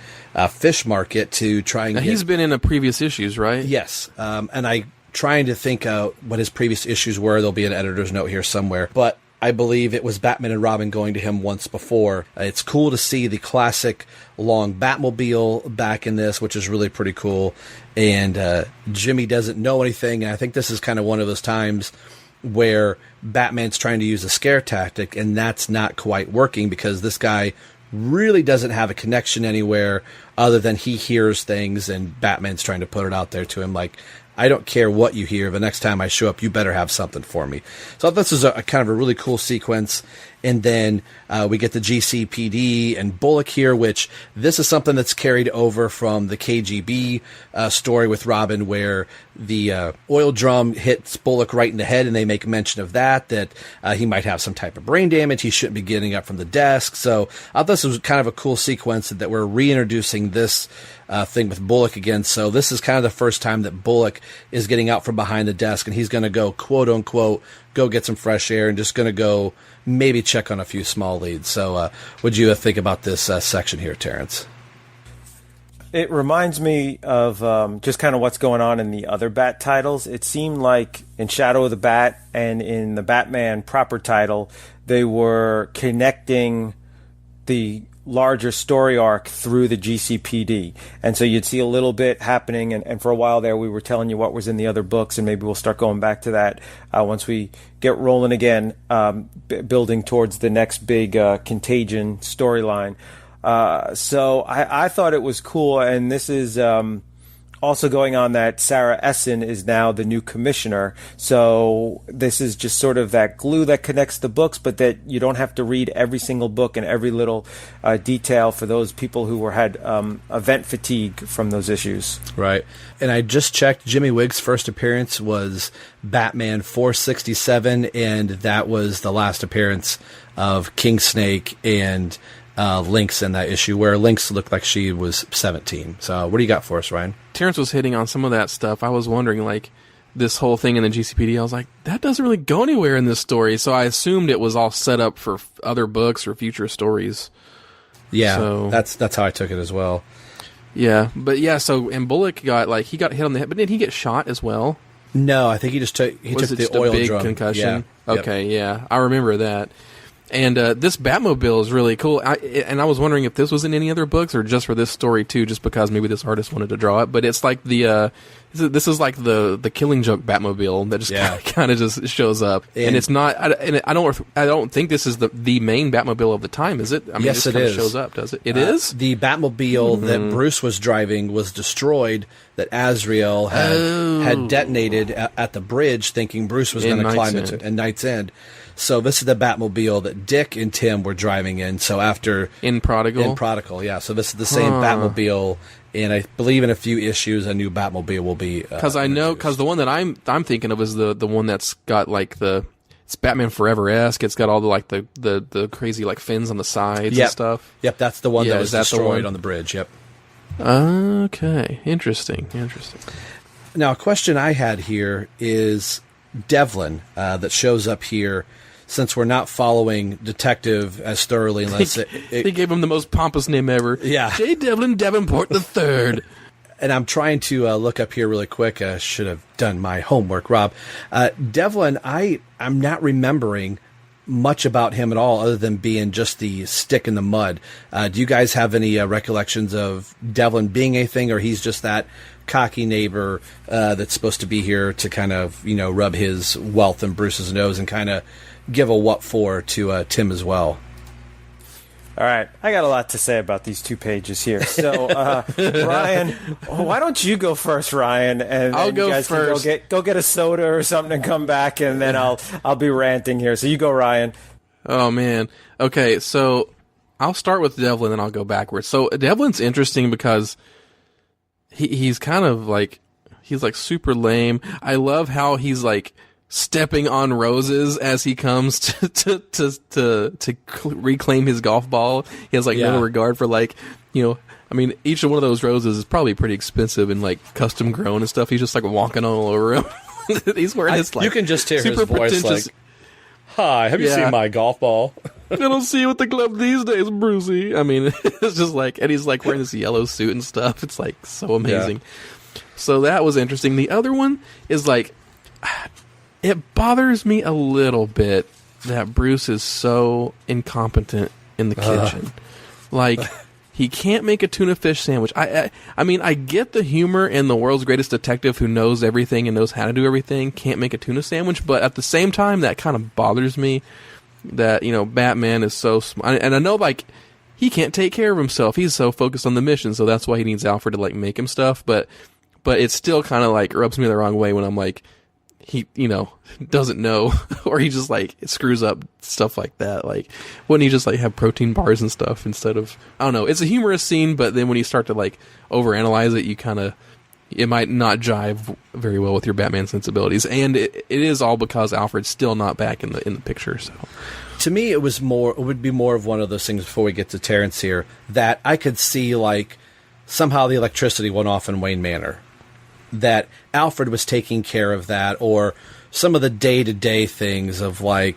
fish market to try and he's been in the previous issues, right? Yes, and I trying to think what his previous issues were. There'll be an editor's note here somewhere, but I believe it was Batman and Robin going to him once before. It's cool to see the classic long Batmobile back in this, which is really pretty cool. And Jimmy doesn't know anything, and I think this is kind of one of those times where Batman's trying to use a scare tactic, and that's not quite working because this guy really doesn't have a connection anywhere other than he hears things, and Batman's trying to put it out there to him like, I don't care what you hear. The next time I show up, you better have something for me. So this is a kind of a really cool sequence. And then we get the GCPD and Bullock here, which this is something that's carried over from the KGB story with Robin, where the oil drum hits Bullock right in the head, and they make mention of that he might have some type of brain damage. He shouldn't be getting up from the desk. So I thought this was kind of a cool sequence that we're reintroducing this thing with Bullock again. So this is kind of the first time that Bullock is getting out from behind the desk, and he's going to go, quote unquote, go get some fresh air and just going to go maybe check on a few small leads. So what do you think about this section here, Terrence? It reminds me of just kind of what's going on in the other Bat titles. It seemed like in Shadow of the Bat and in the Batman proper title, they were connecting the larger story arc through the GCPD. And so you'd see a little bit happening, and for a while there we were telling you what was in the other books, and maybe we'll start going back to that once we get rolling again, building towards the next big Contagion storyline. So I thought it was cool, and this is also going on that Sarah Essen is now the new commissioner. So this is just sort of that glue that connects the books, but that you don't have to read every single book and every little detail for those people who had event fatigue from those issues. Right. And I just checked, Jimmy Wigg's first appearance was Batman 467, and that was the last appearance of King Snake and Lynx in that issue, where Lynx looked like she was 17. So what do you got for us, Ryan? Terrence was hitting on some of that stuff. I was wondering, like, this whole thing in the GCPD, I was like, that doesn't really go anywhere in this story. So I assumed it was all set up for other books or future stories. Yeah, so, that's how I took it as well. Yeah, but yeah, so, and Bullock got hit on the head, but did he get shot as well? No, I think he just took the oil big drum. Concussion? Yeah. Okay, yeah, I remember that. And this Batmobile is really cool. And I was wondering if this was in any other books or just for this story too, just because maybe this artist wanted to draw it. But it's like this is like the Killing Joke Batmobile that just kind of just shows up. And it's not. I don't think this is the main Batmobile of the time, is it? I mean, yes, it is. Shows up, does it? It is. The Batmobile that Bruce was driving was destroyed. That Azrael had detonated at the bridge, thinking Bruce was going to climb into in Night's End. So this is the Batmobile that Dick and Tim were driving in. So after in Prodigal, yeah. So this is the same Batmobile, and I believe in a few issues a new Batmobile will be. Because the one that I'm thinking of is the one that's got like it's Batman Forever-esque. It's got all the crazy like fins on the sides and stuff. Yep, that's the one that was destroyed on the bridge. Yep. Okay, interesting. Now, a question I had here is Devlin that shows up here. Since we're not following Detective as thoroughly, unless they gave him the most pompous name ever. Yeah, J. Devlin Davenport III. And I'm trying to look up here really quick. I should have done my homework, Rob. Devlin, I'm not remembering much about him at all, other than being just the stick in the mud. Do you guys have any recollections of Devlin being anything, or he's just that cocky neighbor that's supposed to be here to kind of, rub his wealth in Bruce's nose and kind of give a what for to Tim as well. All right, I got a lot to say about these 2 pages here. So, Ryan, why don't you go first, Ryan? And I'll go you guys first. Can go get a soda or something and come back, and then I'll be ranting here. So you go, Ryan. Oh man. Okay, so I'll start with Devlin and I'll go backwards. So Devlin's interesting because he's kind of like super lame. I love how he's like stepping on roses as he comes to reclaim his golf ball. He has no regard for each one of those roses is probably pretty expensive and like custom grown and stuff. He's just like walking all over him. He's wearing his you can just hear his super voice pretentious. Hi, have you seen my golf ball? I don't see you with the glove these days, Brucey. I mean, it's just and he's like wearing this yellow suit and stuff. It's like so amazing. Yeah. So that was interesting. The other one is it bothers me a little bit that Bruce is so incompetent in the kitchen. He can't make a tuna fish sandwich. I mean, I get the humor in the world's greatest detective who knows everything and knows how to do everything can't make a tuna sandwich, but at the same time, that kind of bothers me that, Batman is so smart. And I know, he can't take care of himself. He's so focused on the mission, so that's why he needs Alfred to, make him stuff. But it still kind of, rubs me the wrong way when I'm he, doesn't know, or he just screws up stuff like that. Wouldn't he just have protein bars and stuff instead of, I don't know. It's a humorous scene, but then when you start to overanalyze it, you it might not jive very well with your Batman sensibilities. And it is all because Alfred's still not back in the picture. So to me, it would be more of one of those things before we get to Terrence here that I could see somehow the electricity went off in Wayne Manor. That Alfred was taking care of that, or some of the day-to-day things of laundry.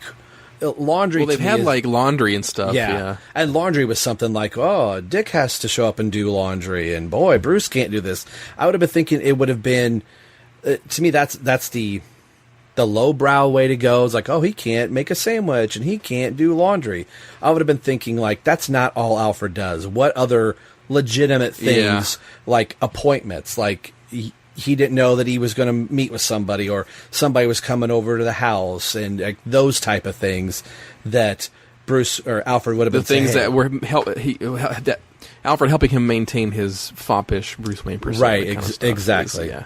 Well, they've had laundry and stuff. Yeah, and laundry was something Dick has to show up and do laundry, and boy, Bruce can't do this. I would have been thinking it would have been to me that's the lowbrow way to go. It's he can't make a sandwich and he can't do laundry. I would have been thinking that's not all Alfred does. What other legitimate things appointments he didn't know that he was going to meet with somebody, or somebody was coming over to the house, and those type of things that Bruce or Alfred would have been the things saying. that were that Alfred helping him maintain his foppish Bruce Wayne persona. Right, exactly. Yeah.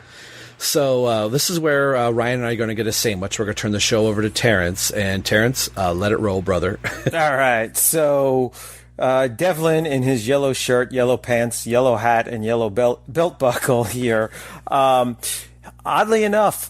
So this is where Ryan and I are going to get a sandwich. We're going to turn the show over to Terrence, and Terrence, let it roll, brother. All right, so. Devlin in his yellow shirt, yellow pants, yellow hat, and yellow belt buckle here. Oddly enough,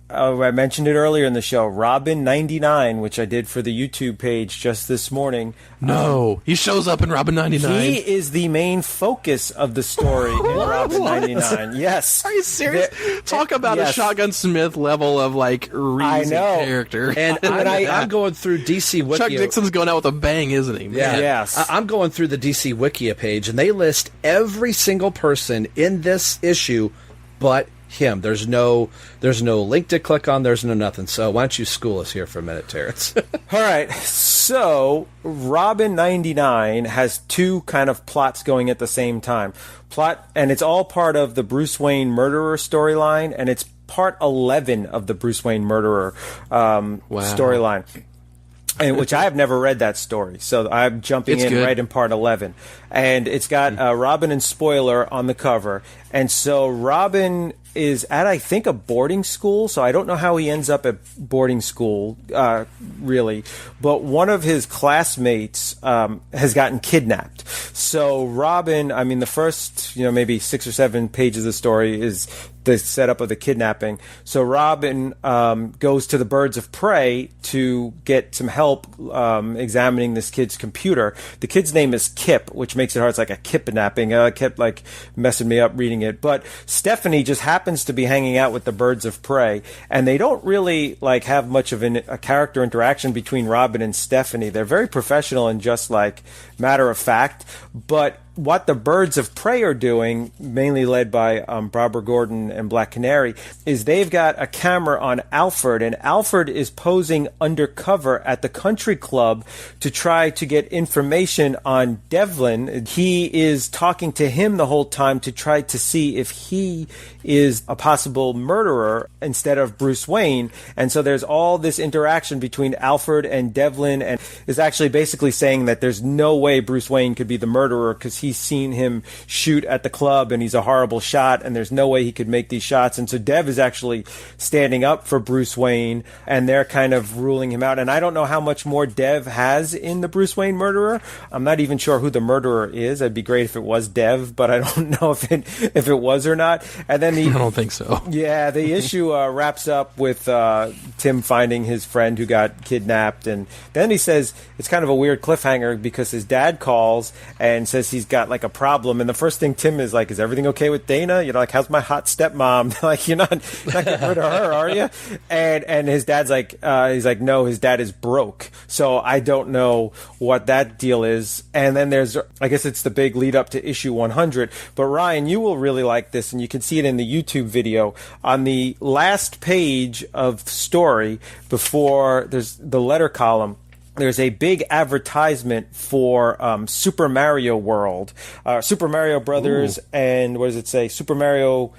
I mentioned it earlier in the show, Robin 99, which I did for the YouTube page just this morning. No, he shows up in Robin 99. He is the main focus of the story in Robin 99. Yes. Are you serious? Talk about a Shotgun Smith level of reason character. And I'm going through DC Wiki. Chuck Dixon's going out with a bang, isn't he? Yeah. Yes. I'm going through the DC Wikia page, and they list every single person in this issue but him. There's no link to click on. There's no nothing. So why don't you school us here for a minute, Terrence? All right. So Robin 99 has 2 kind of plots going at the same time. And it's all part of the Bruce Wayne murderer storyline, and it's part 11 of the Bruce Wayne murderer storyline. And which I have never read that story, so I'm jumping right in part 11. And it's got Robin and Spoiler on the cover. And so Robin is at, I think, a boarding school, so I don't know how he ends up at boarding school, really. But one of his classmates has gotten kidnapped. So Robin, I mean, the first, maybe 6 or 7 pages of the story is the setup of the kidnapping. So Robin goes to the Birds of Prey to get some help examining this kid's computer. The kid's name is Kip, which makes it hard. It's like a kidnapping. Kept messing me up reading it. But Stephanie just happens to be hanging out with the Birds of Prey, and they don't really have much of a character interaction between Robin and Stephanie. They're very professional and just matter of fact. But what the Birds of Prey are doing, mainly led by Barbara Gordon and Black Canary, is they've got a camera on Alfred, and Alfred is posing undercover at the country club to try to get information on Devlin. He is talking to him the whole time to try to see if he is a possible murderer instead of Bruce Wayne. And so there's all this interaction between Alfred and Devlin, and is actually basically saying that there's no way Bruce Wayne could be the murderer because he's seen him shoot at the club and he's a horrible shot, and there's no way he could make these shots. And so Dev is actually standing up for Bruce Wayne, and they're kind of ruling him out. And I don't know how much more Dev has in the Bruce Wayne murderer. I'm not even sure who the murderer is. It'd be great if it was Dev, but I don't know if it was or not. And then I don't think so. Yeah, the issue wraps up with Tim finding his friend who got kidnapped, and then he says it's kind of a weird cliffhanger because his dad calls and says he's got like a problem, and the first thing Tim is like, "Is everything okay with Dana? You know, like how's my hot stepmom? Like you're not getting rid of her, are you?" And his dad's like, he's like, "No, his dad is broke." So I don't know what that deal is. And then there's, I guess it's the big lead up to issue 100. But Ryan, you will really like this, and you can see it in the YouTube video on the last page of the story before there's the letter column. There's a big advertisement for Super Mario World, Super Mario Brothers, and what does it say? Super Mario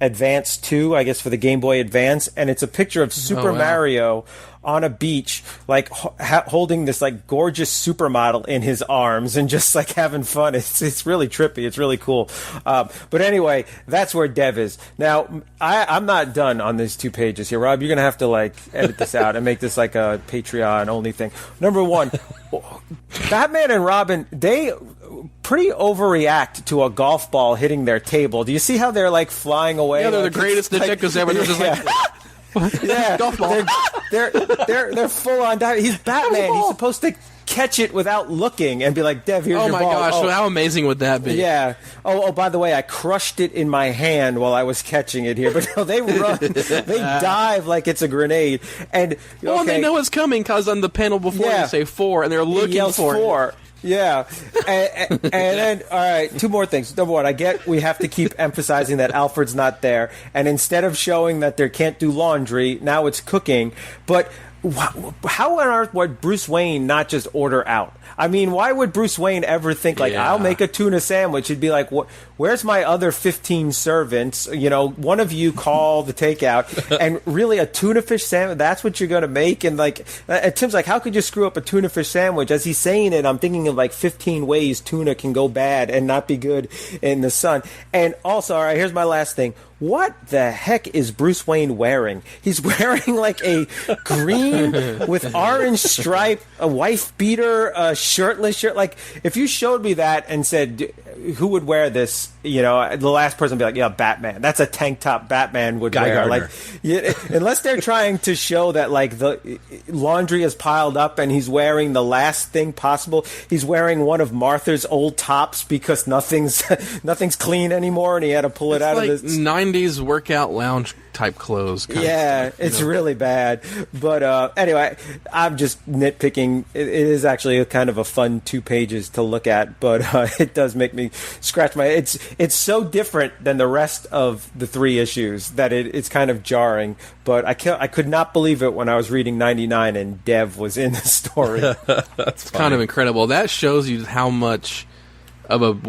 Advance 2, I guess, for the Game Boy Advance, and it's a picture of Super Mario on a beach, like holding this like gorgeous supermodel in his arms and just like having fun. It's really trippy. It's really cool. But anyway, that's where Dev is. Now, I'm not done on these 2 pages here, Rob. You're going to have to like edit this out and make this like a Patreon only thing. Number 1, Batman and Robin, they pretty overreact to a golf ball hitting their table. Do you see how they're like flying away? Yeah, they're like, the greatest detectives ever. They're just like... Yeah, golf ball. They're full on diving. He's Batman. He's supposed to catch it without looking and be like, "Dev, here's your ball." Oh my gosh! How amazing would that be? Yeah. Oh, by the way, I crushed it in my hand while I was catching it here. But no, they run, they dive like it's a grenade. And and they know it's coming because on the panel before they say 4, and they're looking for 4. it. Yeah, and then, all right, 2 more things. Number 1, I get we have to keep emphasizing that Alfred's not there, and instead of showing that they can't do laundry, now it's cooking. But how on earth would Bruce Wayne not just order out? I mean, why would Bruce Wayne ever think, like, I'll make a tuna sandwich? He'd be like, where's my other 15 servants? You know, one of you call the takeout. And really, a tuna fish sandwich, that's what you're going to make? And, like, Tim's like, how could you screw up a tuna fish sandwich? As he's saying it, I'm thinking of, like, 15 ways tuna can go bad and not be good in the sun. And also, all right, here's my last thing. What the heck is Bruce Wayne wearing? He's wearing like a green with orange stripe, a wife beater, a shirtless shirt. Like, if you showed me that and said, who would wear this? You know, the last person would be like, yeah, Batman. That's a tank top Batman would wear. Gardner. Like, yeah, unless they're trying to show that like the laundry is piled up and he's wearing the last thing possible. He's wearing one of Martha's old tops because nothing's clean anymore, and he had to pull it out like of this 90s workout lounge type clothes. It's really bad. But anyway, I'm just nitpicking. It is actually a kind of a fun 2 pages to look at, but it does make me scratch my. It's so different than the rest of the 3 issues that it's kind of jarring. But I could not believe it when I was reading 99 and Dev was in the story. That's kind of incredible. That shows you how much of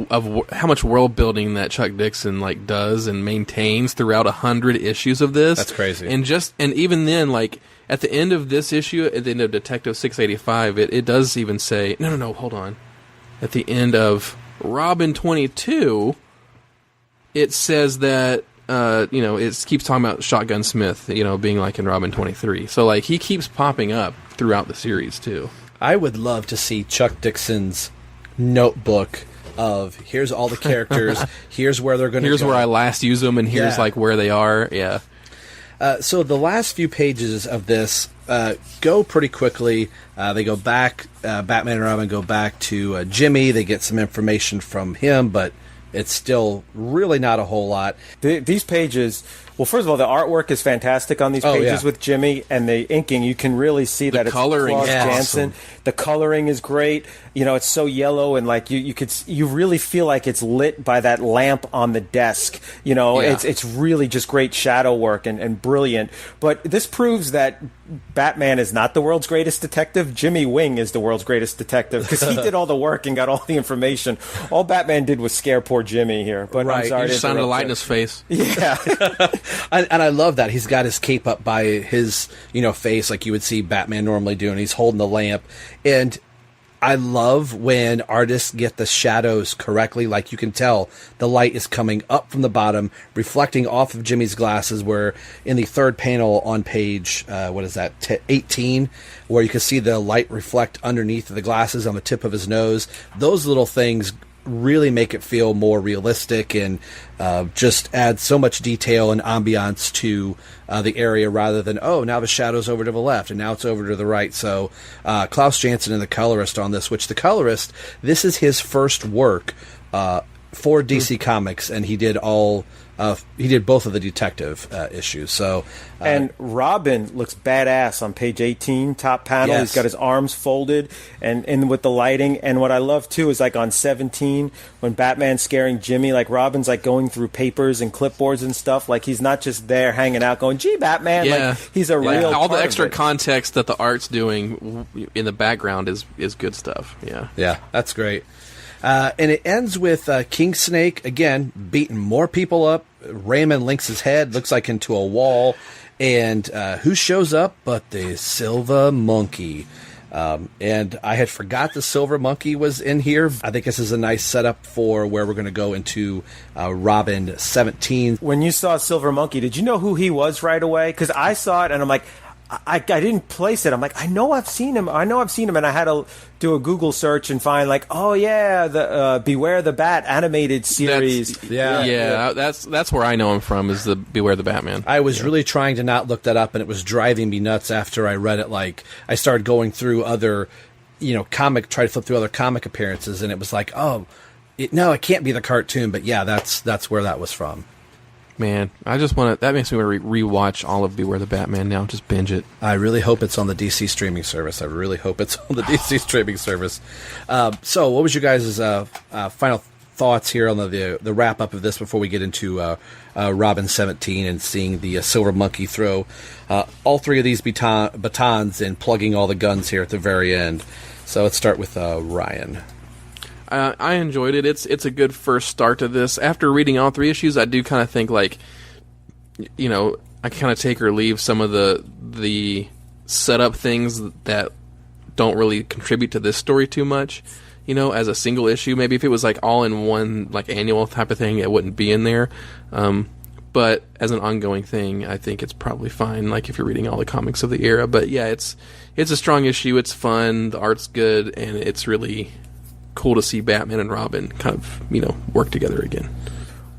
how much world building that Chuck Dixon like does and maintains throughout 100 issues of this. That's crazy. And even then, like at the end of this issue, at the end of Detective 685, it does even say no, hold on. At the end of Robin 22, it says that it keeps talking about Shotgun Smith, being like in Robin 23. So like he keeps popping up throughout the series too. I would love to see Chuck Dixon's notebook of here's all the characters, here's where they're going to go. Here's where I last use them, and here's like where they are. Yeah. So the last few pages of this go pretty quickly. They go back, Batman and Robin go back to Jimmy. They get some information from him, but it's still really not a whole lot. These pages Well, first of all, the artwork is fantastic on these pages with Jimmy, and the inking. You can really see that it's coloring Claus is Janson. awesome. The coloring is great. You know, it's so yellow, and like you really feel like it's lit by that lamp on the desk. You know, it's really just great shadow work and brilliant. But this proves that Batman is not the world's greatest detective. Jimmy Wing is the world's greatest detective because he did all the work and got all the information. All Batman did was scare poor Jimmy here. But I'm sorry, he just sounded a light in his face. Yeah. And I love that he's got his cape up by his, face like you would see Batman normally do, and he's holding the lamp. And I love when artists get the shadows correctly. Like you can tell the light is coming up from the bottom, reflecting off of Jimmy's glasses, where in the third panel on page, 18, where you can see the light reflect underneath the glasses on the tip of his nose. Those little things really make it feel more realistic and just add so much detail and ambiance to the area, rather than, now the shadow's over to the left and now it's over to the right. So Klaus Janson and the colorist on this, which the colorist, this is his first work for DC Comics, and he did both of the detective issues. So and Robin looks badass on page 18, top panel. Yes. He's got his arms folded and with the lighting. And what I love too is like on 17, when Batman's scaring Jimmy, like Robin's like going through papers and clipboards and stuff. Like he's not just there hanging out going, "Gee, Batman!" Yeah. Like he's a real. All the part extra of it. context that the art's doing in the background is good stuff. yeah, that's great. And it ends with King Snake, again, beating more people up. Raymond links his head, looks like into a wall. And who shows up but the Silver Monkey? And I had forgot the Silver Monkey was in here. I think this is a nice setup for where we're going to go into Robin 17. When you saw Silver Monkey, did you know who he was right away? Because I saw it and I'm like, I didn't place it. I'm like, I know I've seen him, and I had to do a Google search and find like, the Beware the Bat animated series. That's where I know him from, is the Beware the Batman. I was really trying to not look that up, and it was driving me nuts after I read it. Like, I started going through other, try to flip through other comic appearances, and it was like, it can't be the cartoon, but yeah, that's where that was from. Man, I just want to. That makes me want to rewatch all of Beware the Batman now. Just binge it. I really hope it's on the DC streaming service. So, what was your guys' final thoughts here on the wrap up of this before we get into Robin 17 and seeing the Silver Monkey throw all three of these batons and plugging all the guns here at the very end? So let's start with Ryan. I enjoyed it. It's a good first start to this. After reading all three issues, I do kind of think I kind of take or leave some of the setup things that don't really contribute to this story too much. As a single issue, maybe if it was like all in one like annual type of thing, it wouldn't be in there. But as an ongoing thing, I think it's probably fine. Like if you're reading all the comics of the era, but yeah, it's a strong issue. It's fun. The art's good, and it's really cool to see Batman and Robin kind of, work together again.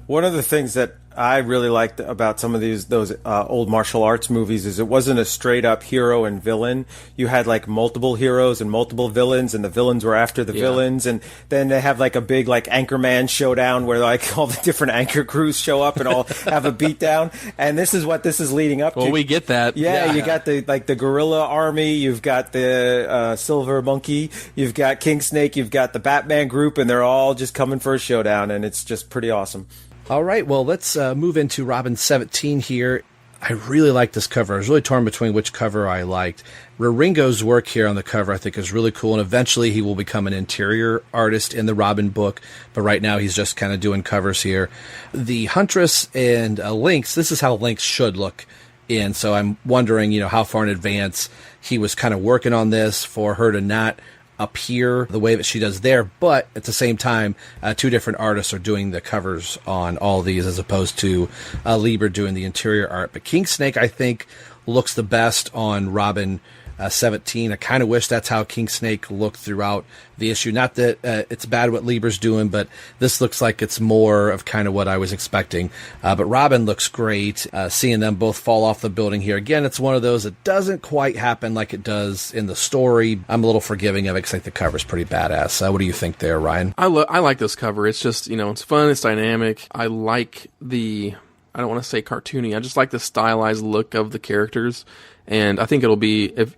One of the things that I really liked about some of those old martial arts movies is it wasn't a straight up hero and villain. You had like multiple heroes and multiple villains, and the villains were after the villains, and then they have like a big like Anchorman showdown where like all the different anchor crews show up and all have a beatdown. And this is what this is leading up to. Well, we get that. Yeah, you got the gorilla army, you've got the Silver Monkey, you've got King Snake, you've got the Batman group, and they're all just coming for a showdown, and it's just pretty awesome. All right, well, let's move into Robin 17 here. I really like this cover. I was really torn between which cover I liked. Raringo's work here on the cover I think is really cool, and eventually he will become an interior artist in the Robin book, but right now he's just kind of doing covers here. The Huntress and Lynx, this is how Lynx should look in, so I'm wondering, how far in advance he was kind of working on this for her to not appear the way that she does there, but at the same time, two different artists are doing the covers on all these as opposed to Lieber doing the interior art. But King Snake, I think, looks the best on Robin 17. I kind of wish that's how King Snake looked throughout the issue. Not that it's bad what Lieber's doing, but this looks like it's more of kind of what I was expecting. But Robin looks great. Seeing them both fall off the building here. Again, it's one of those that doesn't quite happen like it does in the story. I'm a little forgiving of it because I think the cover's pretty badass. What do you think there, Ryan? I like this cover. It's just, it's fun. It's dynamic. I like the I don't want to say cartoony. I just like the stylized look of the characters, and I think it'll be if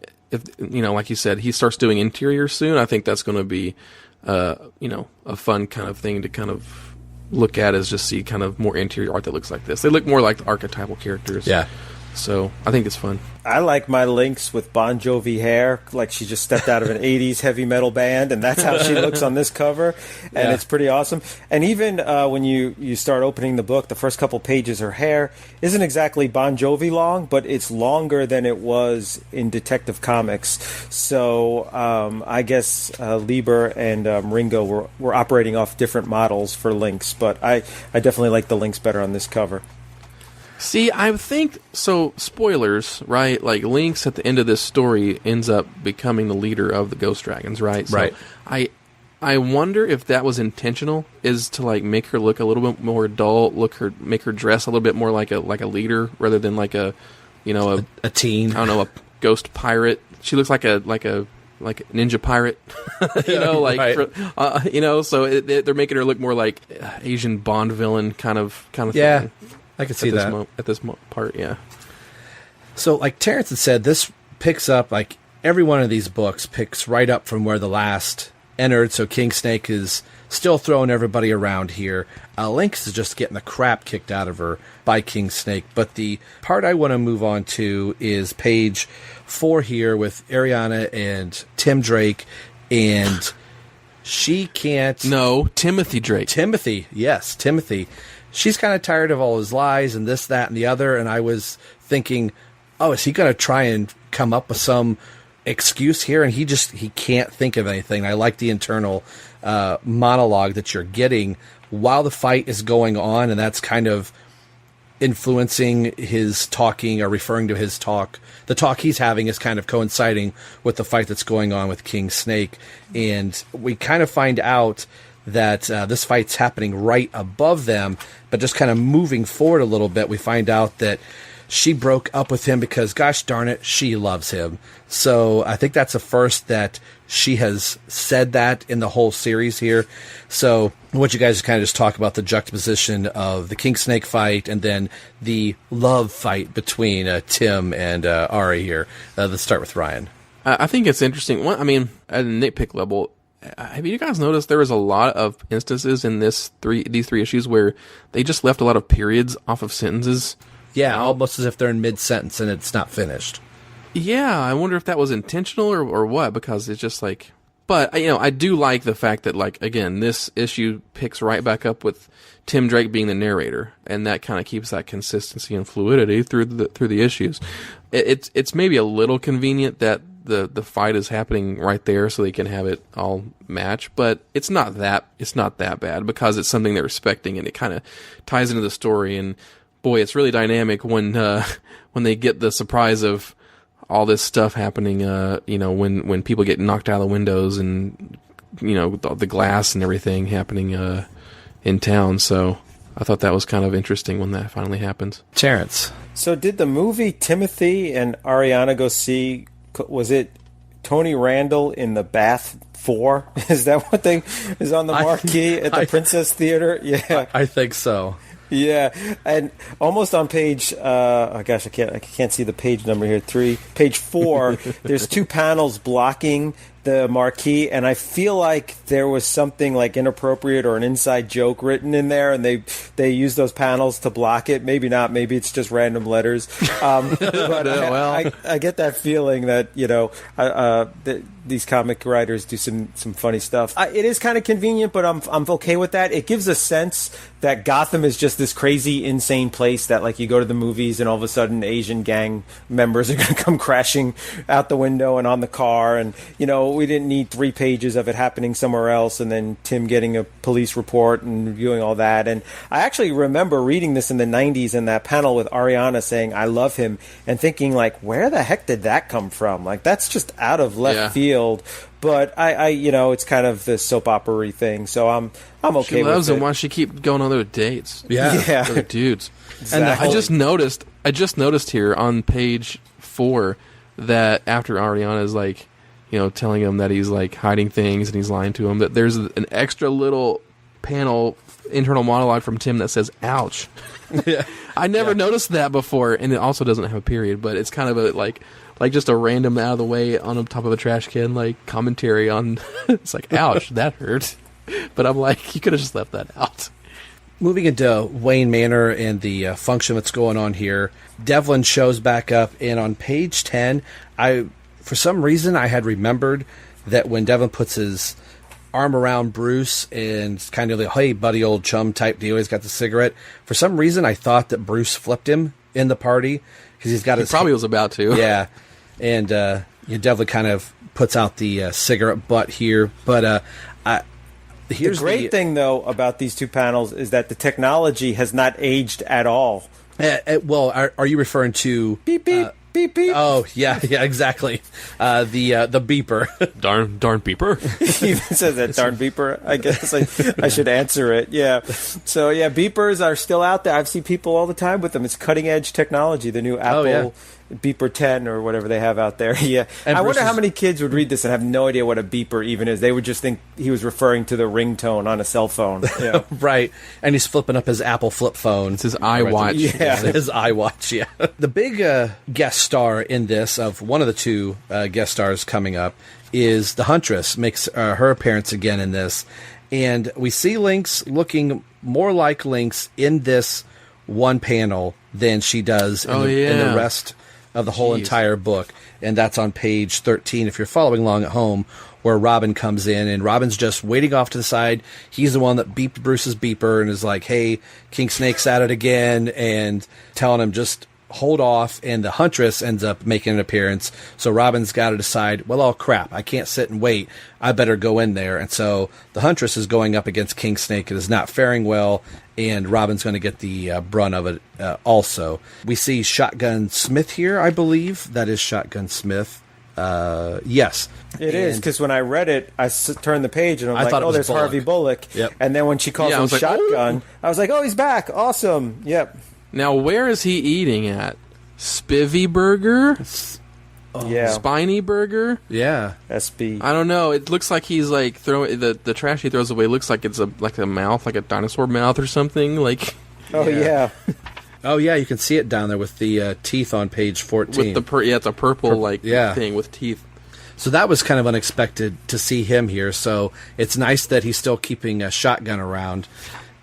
like you said, he starts doing interior soon. I think that's going to be a fun kind of thing to kind of look at, is just see kind of more interior art that looks like this. They look more like the archetypal characters. Yeah. So I think it's fun. I like my Lynx with Bon Jovi hair, like she just stepped out of an 80s heavy metal band, and that's how she looks on this cover, and it's pretty awesome. And even when you start opening the book, the first couple pages, her hair isn't exactly Bon Jovi long, but it's longer than it was in Detective Comics. So I guess Lieber and Ringo were operating off different models for Lynx, but I definitely like the Lynx better on this cover. See, I think, so spoilers, right? Like, Lynx at the end of this story ends up becoming the leader of the Ghost Dragons, right? So Right. I wonder if that was intentional, is to, like, make her look a little bit more adult, make her dress a little bit more like a leader, rather than like a teen. I don't know, a ghost pirate. She looks like a ninja pirate, Right. so they're making her look more like Asian Bond villain kind of Yeah. thing. I could see that. At this part, yeah. So, like Terrence had said, this picks up, like, every one of these books picks right up from where the last entered, so King Snake is still throwing everybody around here. Lynx is just getting the crap kicked out of her by King Snake, but the part I want to move on to is page 4 here with Ariana and Tim Drake, and she can't... No, Timothy Drake. Timothy, yes, Timothy. She's kind of tired of all his lies and this, that, and the other, and I was thinking, oh, is he going to try and come up with some excuse here? And he can't think of anything. I like the internal monologue that you're getting while the fight is going on, and that's kind of influencing his talking, or referring to his talk. The talk he's having is kind of coinciding with the fight that's going on with King Snake, and we kind of find out that this fight's happening right above them, but just kind of moving forward a little bit, we find out that she broke up with him because, gosh darn it, she loves him. So I think that's the first that she has said that in the whole series here. So I want you guys to kind of just talk about the juxtaposition of the King Snake fight and then the love fight between Tim and Ari here. Let's start with Ryan. I think it's interesting. At a nitpick level, have you guys noticed there was a lot of instances in these three issues where they just left a lot of periods off of sentences? Yeah, almost as if they're in mid-sentence and it's not finished. Yeah, I wonder if that was intentional or what, because it's just like... But, I do like the fact that, like, again, this issue picks right back up with Tim Drake being the narrator, and that kind of keeps that consistency and fluidity through the issues. It's maybe a little convenient that the fight is happening right there so they can have it all match, but it's not that bad, because it's something they're respecting, and it kind of ties into the story. And boy, it's really dynamic when they get the surprise of all this stuff happening, when people get knocked out of the windows, and the glass and everything happening in town. So I thought that was kind of interesting when that finally happens. Terrence. So did the movie Timothy and Ariana go see, was it Tony Randall in the Bath 4? Is that what is on the marquee at the Princess Theater? Yeah. I think so. Yeah, and almost on page, I can't see the page number here. Page 4. There's 2 panels blocking the marquee, and I feel like there was something like inappropriate or an inside joke written in there, and they used those panels to block it. Maybe not. Maybe it's just random letters. But I get that feeling that these comic writers do some funny stuff. It is kind of convenient, but I'm okay with that. It gives a sense that Gotham is just this crazy, insane place that, like, you go to the movies and all of a sudden Asian gang members are going to come crashing out the window and on the car, and we didn't need 3 pages of it happening somewhere else, and then Tim getting a police report and reviewing all that. And I actually remember reading this in the 90s in that panel with Ariana saying, "I love him," and thinking, like, where the heck did that come from? Like, that's just out of left field. But I it's kind of the soap opera thing, so I'm okay with it. She loves him. Why does she keep going on other dates? Yeah. Other dudes. Exactly. And I just noticed here on page 4 that after Ariana is like, telling him that he's like hiding things and he's lying to him, that there's an extra little panel internal monologue from Tim that says "ouch." Yeah. I never noticed that before, and it also doesn't have a period, but it's kind of a like just a random out of the way on the top of a trash can like commentary on. It's like, "Ouch, that hurt," but I'm like, you could have just left that out. Moving into Wayne Manor and the function that's going on here, Devlin shows back up, and on page 10, for some reason I had remembered that when Devlin puts his arm around Bruce and kind of like, "Hey, buddy, old chum" type deal, he's got the cigarette. For some reason, I thought that Bruce flipped him in the party because he's got his. Probably was about to. Yeah, and Devlin kind of puts out the cigarette butt here, but here's the great thing, though, about these two panels is that the technology has not aged at all. Well, are you referring to beep beep beep beep? Oh yeah, exactly. The beeper, darn beeper. He even says that, darn beeper. I guess I should answer it. Yeah. So yeah, beepers are still out there. I've seen people all the time with them. It's cutting edge technology. The new Apple Beeper 10 or whatever they have out there. Yeah. And I wonder how many kids would read this and have no idea what a beeper even is. They would just think he was referring to the ringtone on a cell phone. Yeah. Right. And he's flipping up his Apple flip phone. It's his iWatch. Yeah. His iWatch, yeah. The big guest star in this, of one of the two guest stars coming up, is the Huntress. Makes her appearance again in this. And we see Lynx looking more like Lynx in this one panel than she does in the rest of the whole entire book. And that's on page 13 if you're following along at home, where Robin comes in, and Robin's just waiting off to the side. He's the one that beeped Bruce's beeper and is like, "Hey, King Snake's at it again," and telling him just hold off. And the Huntress ends up making an appearance. So Robin's got to decide, well, oh crap, I can't sit and wait. I better go in there. And so the Huntress is going up against King Snake. It is not faring well, and Robin's going to get the brunt of it also. We see Shotgun Smith here, I believe. That is Shotgun Smith. Yes. It is, because when I read it, I turned the page and I'm like, oh, there's Bullock. Harvey Bullock. Yep. And then when she calls him Shotgun, I was like, oh, he's back. Awesome. Yep. Now, where is he eating at? Spivvy Burger? Yeah. Spiny Burger? Yeah. SB. I don't know. It looks like he's like throwing the trash he throws away. Looks like it's a mouth, like a dinosaur mouth or something. Like. Oh yeah. Oh yeah, you can see it down there with the teeth on page 14. With the it's a purple thing with teeth. So that was kind of unexpected to see him here. So it's nice that he's still keeping a shotgun around.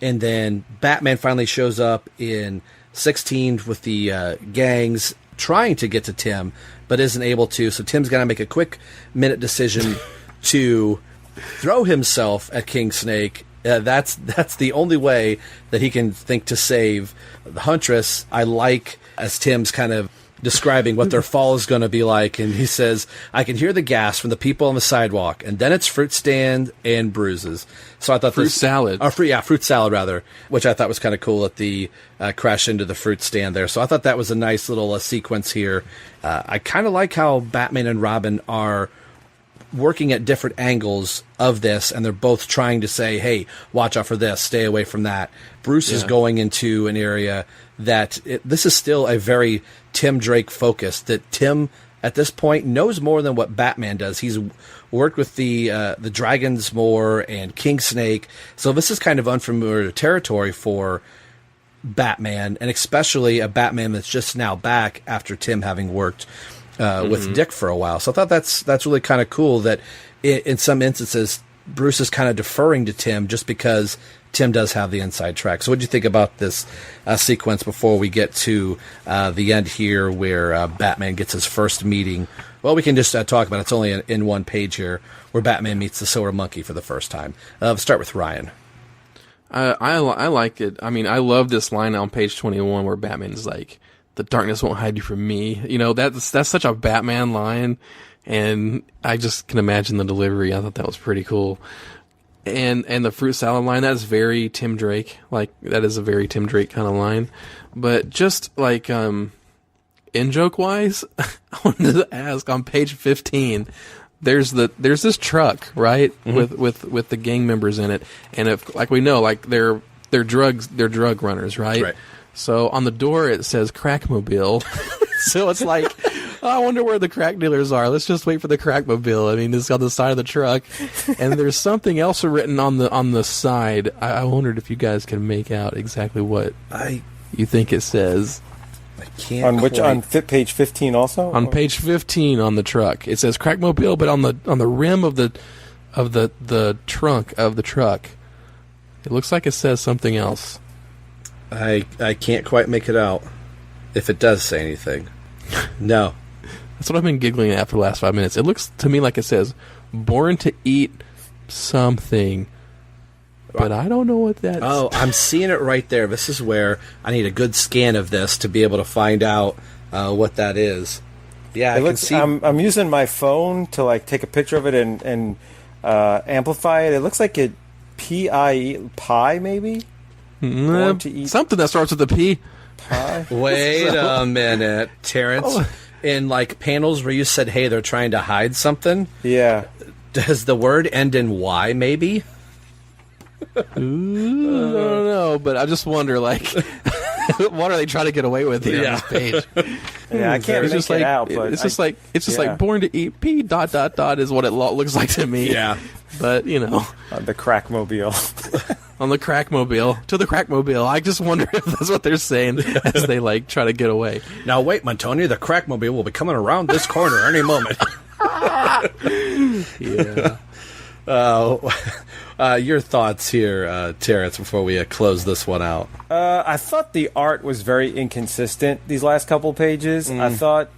And then Batman finally shows up in 16 with the gangs trying to get to Tim, but isn't able to. So Tim's got to make a quick minute decision to throw himself at King Snake. That's the only way that he can think to save the Huntress. I like, as Tim's kind of describing what their fall is going to be like, and he says, "I can hear the gas from the people on the sidewalk, and then it's fruit stand and bruises." So I thought fruit salad, rather, which I thought was kind of cool at the crash into the fruit stand there. So I thought that was a nice little sequence here. I kind of like how Batman and Robin are working at different angles of this, and they're both trying to say, hey, watch out for this, stay away from that. Bruce is going into an area that this is still a very Tim Drake focus, that Tim at this point knows more than what Batman does. He's worked with the dragons more and King Snake, so this is kind of unfamiliar territory for Batman, and especially a Batman that's just now back after Tim having worked with Dick for a while. So I thought that's really kind of cool that in some instances Bruce is kind of deferring to Tim just because Tim does have the inside track. So what do you think about this sequence before we get to the end here where Batman gets his first meeting? Well, we can just talk about it. It's only in one page here where Batman meets the Silver Monkey for the first time. Let's start with Ryan. I like it. I mean, I love this line on page 21 where Batman's like, "The darkness won't hide you from me." You know, that's such a Batman line, and I just can imagine the delivery. I thought that was pretty cool. And the fruit salad line, that's very Tim Drake. Like, that is a very Tim Drake kind of line. But just like in joke wise, I wanted to ask on page 15, there's this truck, right? With the gang members in it. And if, like we know, like they're drug runners, right? Right. So on the door it says Crackmobile. So it's like I wonder where the crack dealers are. Let's just wait for the crackmobile. I mean, it's on the side of the truck, and there's something else written on the side. I wondered if you guys can make out exactly what you think it says. I can't. On page 15 also? On page 15 on the truck, it says crackmobile, but on the rim of the trunk of the truck, it looks like it says something else. I can't quite make it out. If it does say anything. No. That's what I've been giggling at for the last 5 minutes. It looks to me like it says, born to eat something. But I don't know what that's... Oh, I'm seeing it right there. This is where I need a good scan of this to be able to find out what that is. Yeah, I can see... I'm using my phone to like take a picture of it and amplify it. It looks like it pie maybe? Born to eat something that starts with a P. Wait a minute, Terrence. In like panels where you said, hey, they're trying to hide something? Yeah. Does the word end in Y, maybe? I don't know, but I just wonder, like, what are they trying to get away with here on this page? Yeah, I can't make it out, but it's just like born to eat P ... is what it looks like to me. Yeah. But, you know. The crackmobile. On the crackmobile. To the crackmobile. I just wonder if that's what they're saying as they, like, try to get away. Now, wait, Montonia, the crackmobile will be coming around this corner any moment. Yeah. Your thoughts here, Terrence, before we close this one out. I thought the art was very inconsistent these last couple pages. I thought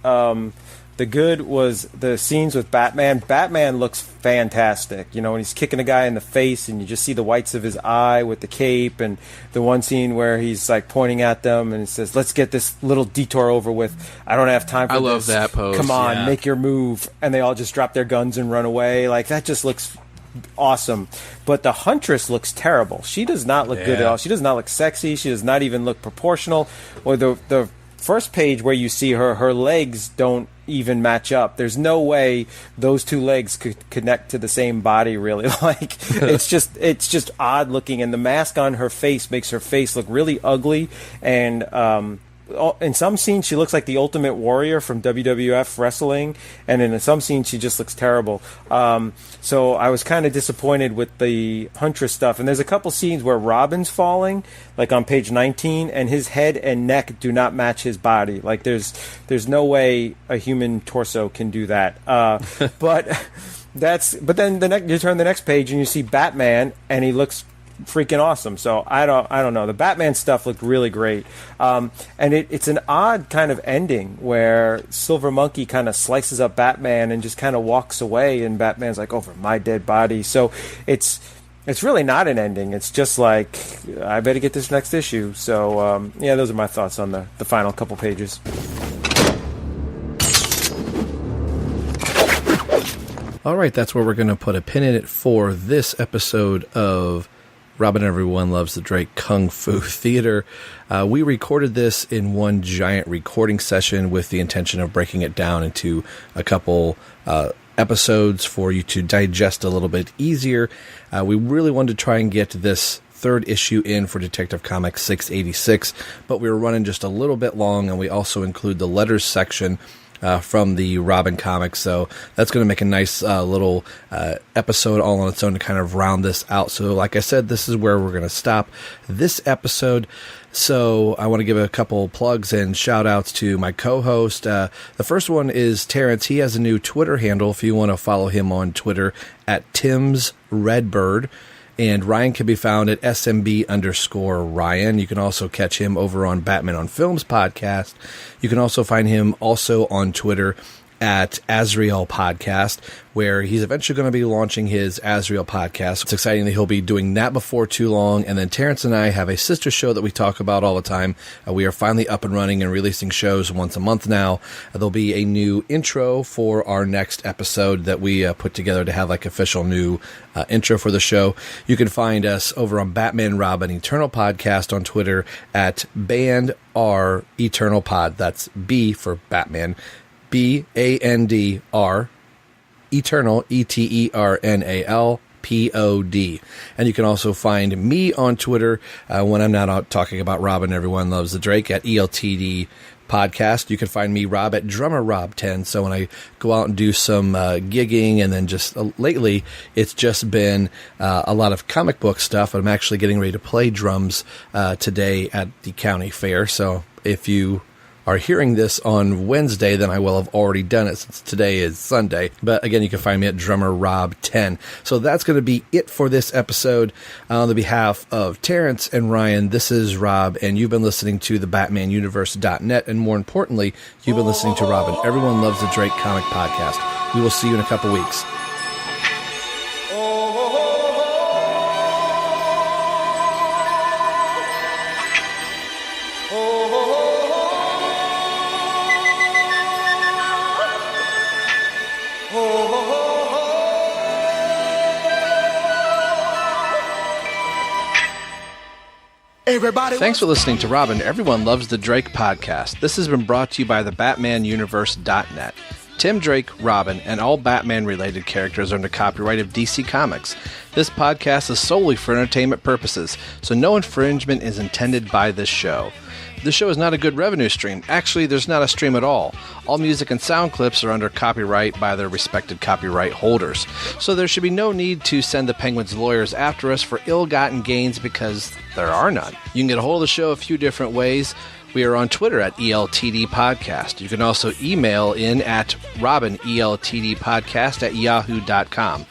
the good was the scenes with Batman. Batman looks fantastic. You know, when he's kicking a guy in the face and you just see the whites of his eye with the cape, and the one scene where he's like pointing at them and he says, let's get this little detour over with. I don't have time for this. I love that pose. Come on, make your move. And they all just drop their guns and run away. Like, that just looks awesome. But the Huntress looks terrible. She does not look good at all. She does not look sexy. She does not even look proportional. Or the first page where you see her legs don't even match up. There's no way those two legs could connect to the same body, really. Like, it's just odd looking, and the mask on her face makes her face look really ugly. And in some scenes she looks like the Ultimate Warrior from WWF wrestling, and in some scenes she just looks terrible. So I was kind of disappointed with the Huntress stuff. And there's a couple scenes where Robin's falling, like on page 19, and his head and neck do not match his body. Like, there's no way a human torso can do that. But then you turn the next page and you see Batman, and he looks freaking awesome. So I don't know. The Batman stuff looked really great. And it's an odd kind of ending where Silver Monkey kind of slices up Batman and just kind of walks away, and Batman's like, over my dead body. So it's really not an ending. It's just like, I better get this next issue. So yeah, those are my thoughts on the final couple pages. All right, that's where we're going to put a pin in it for this episode of Robin Everyone Loves the Drake Kung Fu Theater. We recorded this in one giant recording session with the intention of breaking it down into a couple episodes for you to digest a little bit easier. We really wanted to try and get this third issue in for Detective Comics 686, but we were running just a little bit long, and we also include the letters section from the Robin comics, so that's going to make a nice little episode all on its own to kind of round this out. So like I said, this is where we're going to stop this episode. So I want to give a couple plugs and shout outs to my co-host. The first one is Terrence. He has a new Twitter handle if you want to follow him on Twitter at Tim's Redbird. And Ryan can be found at SMB_Ryan. You can also catch him over on Batman on Films podcast. You can also find him also on Twitter at Azrael Podcast, where he's eventually going to be launching his Azrael Podcast. It's exciting that he'll be doing that before too long. And then Terrence and I have a sister show that we talk about all the time. We are finally up and running and releasing shows once a month now. There'll be a new intro for our next episode that we put together to have like official new intro for the show. You can find us over on Batman Robin Eternal Podcast on Twitter at BandR Eternal Pod. That's B for Batman. BANDR Eternal ETERNALPOD. And you can also find me on Twitter when I'm not out talking about Robin Everyone Loves the Drake at ELTD podcast. You can find me, Rob, at Drummer Rob 10. So when I go out and do some gigging, and then just lately, it's just been a lot of comic book stuff. I'm actually getting ready to play drums today at the county fair. So if you are hearing this on Wednesday, then I will have already done it since today is Sunday. But again, you can find me at Drummer Rob 10. So that's going to be it for this episode. On the behalf of Terrence and Ryan, this is Rob, and you've been listening to the BatmanUniverse.net, and more importantly, you've been listening to Robin, Everyone Loves the Drake comic podcast. We will see you in a couple weeks. Thanks for listening to Robin, Everyone Loves the Drake podcast. This has been brought to you by the BatmanUniverse.net. Tim Drake, Robin, and all Batman-related characters are under copyright of DC Comics. This podcast is solely for entertainment purposes, so no infringement is intended by this show. This show is not a good revenue stream. Actually, there's not a stream at all. All music and sound clips are under copyright by their respected copyright holders. So there should be no need to send the Penguins lawyers after us for ill-gotten gains, because there are none. You can get a hold of the show a few different ways. We are on Twitter at ELTD Podcast. You can also email in at robineltdpodcast@yahoo.com.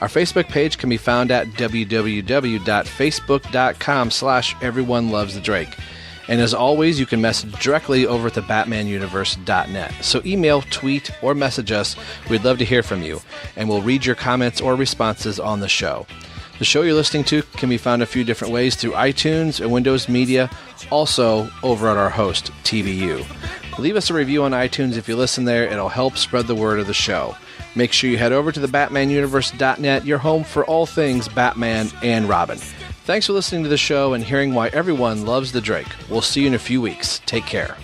Our Facebook page can be found at www.facebook.com/everyonelovesthedrake. And as always, you can message directly over at the BatmanUniverse.net. So email, tweet, or message us. We'd love to hear from you, and we'll read your comments or responses on the show. The show you're listening to can be found a few different ways through iTunes and Windows Media, also over at our host, TVU. Leave us a review on iTunes if you listen there. It'll help spread the word of the show. Make sure you head over to the BatmanUniverse.net, your home for all things Batman and Robin. Thanks for listening to the show and hearing why everyone loves the Drake. We'll see you in a few weeks. Take care.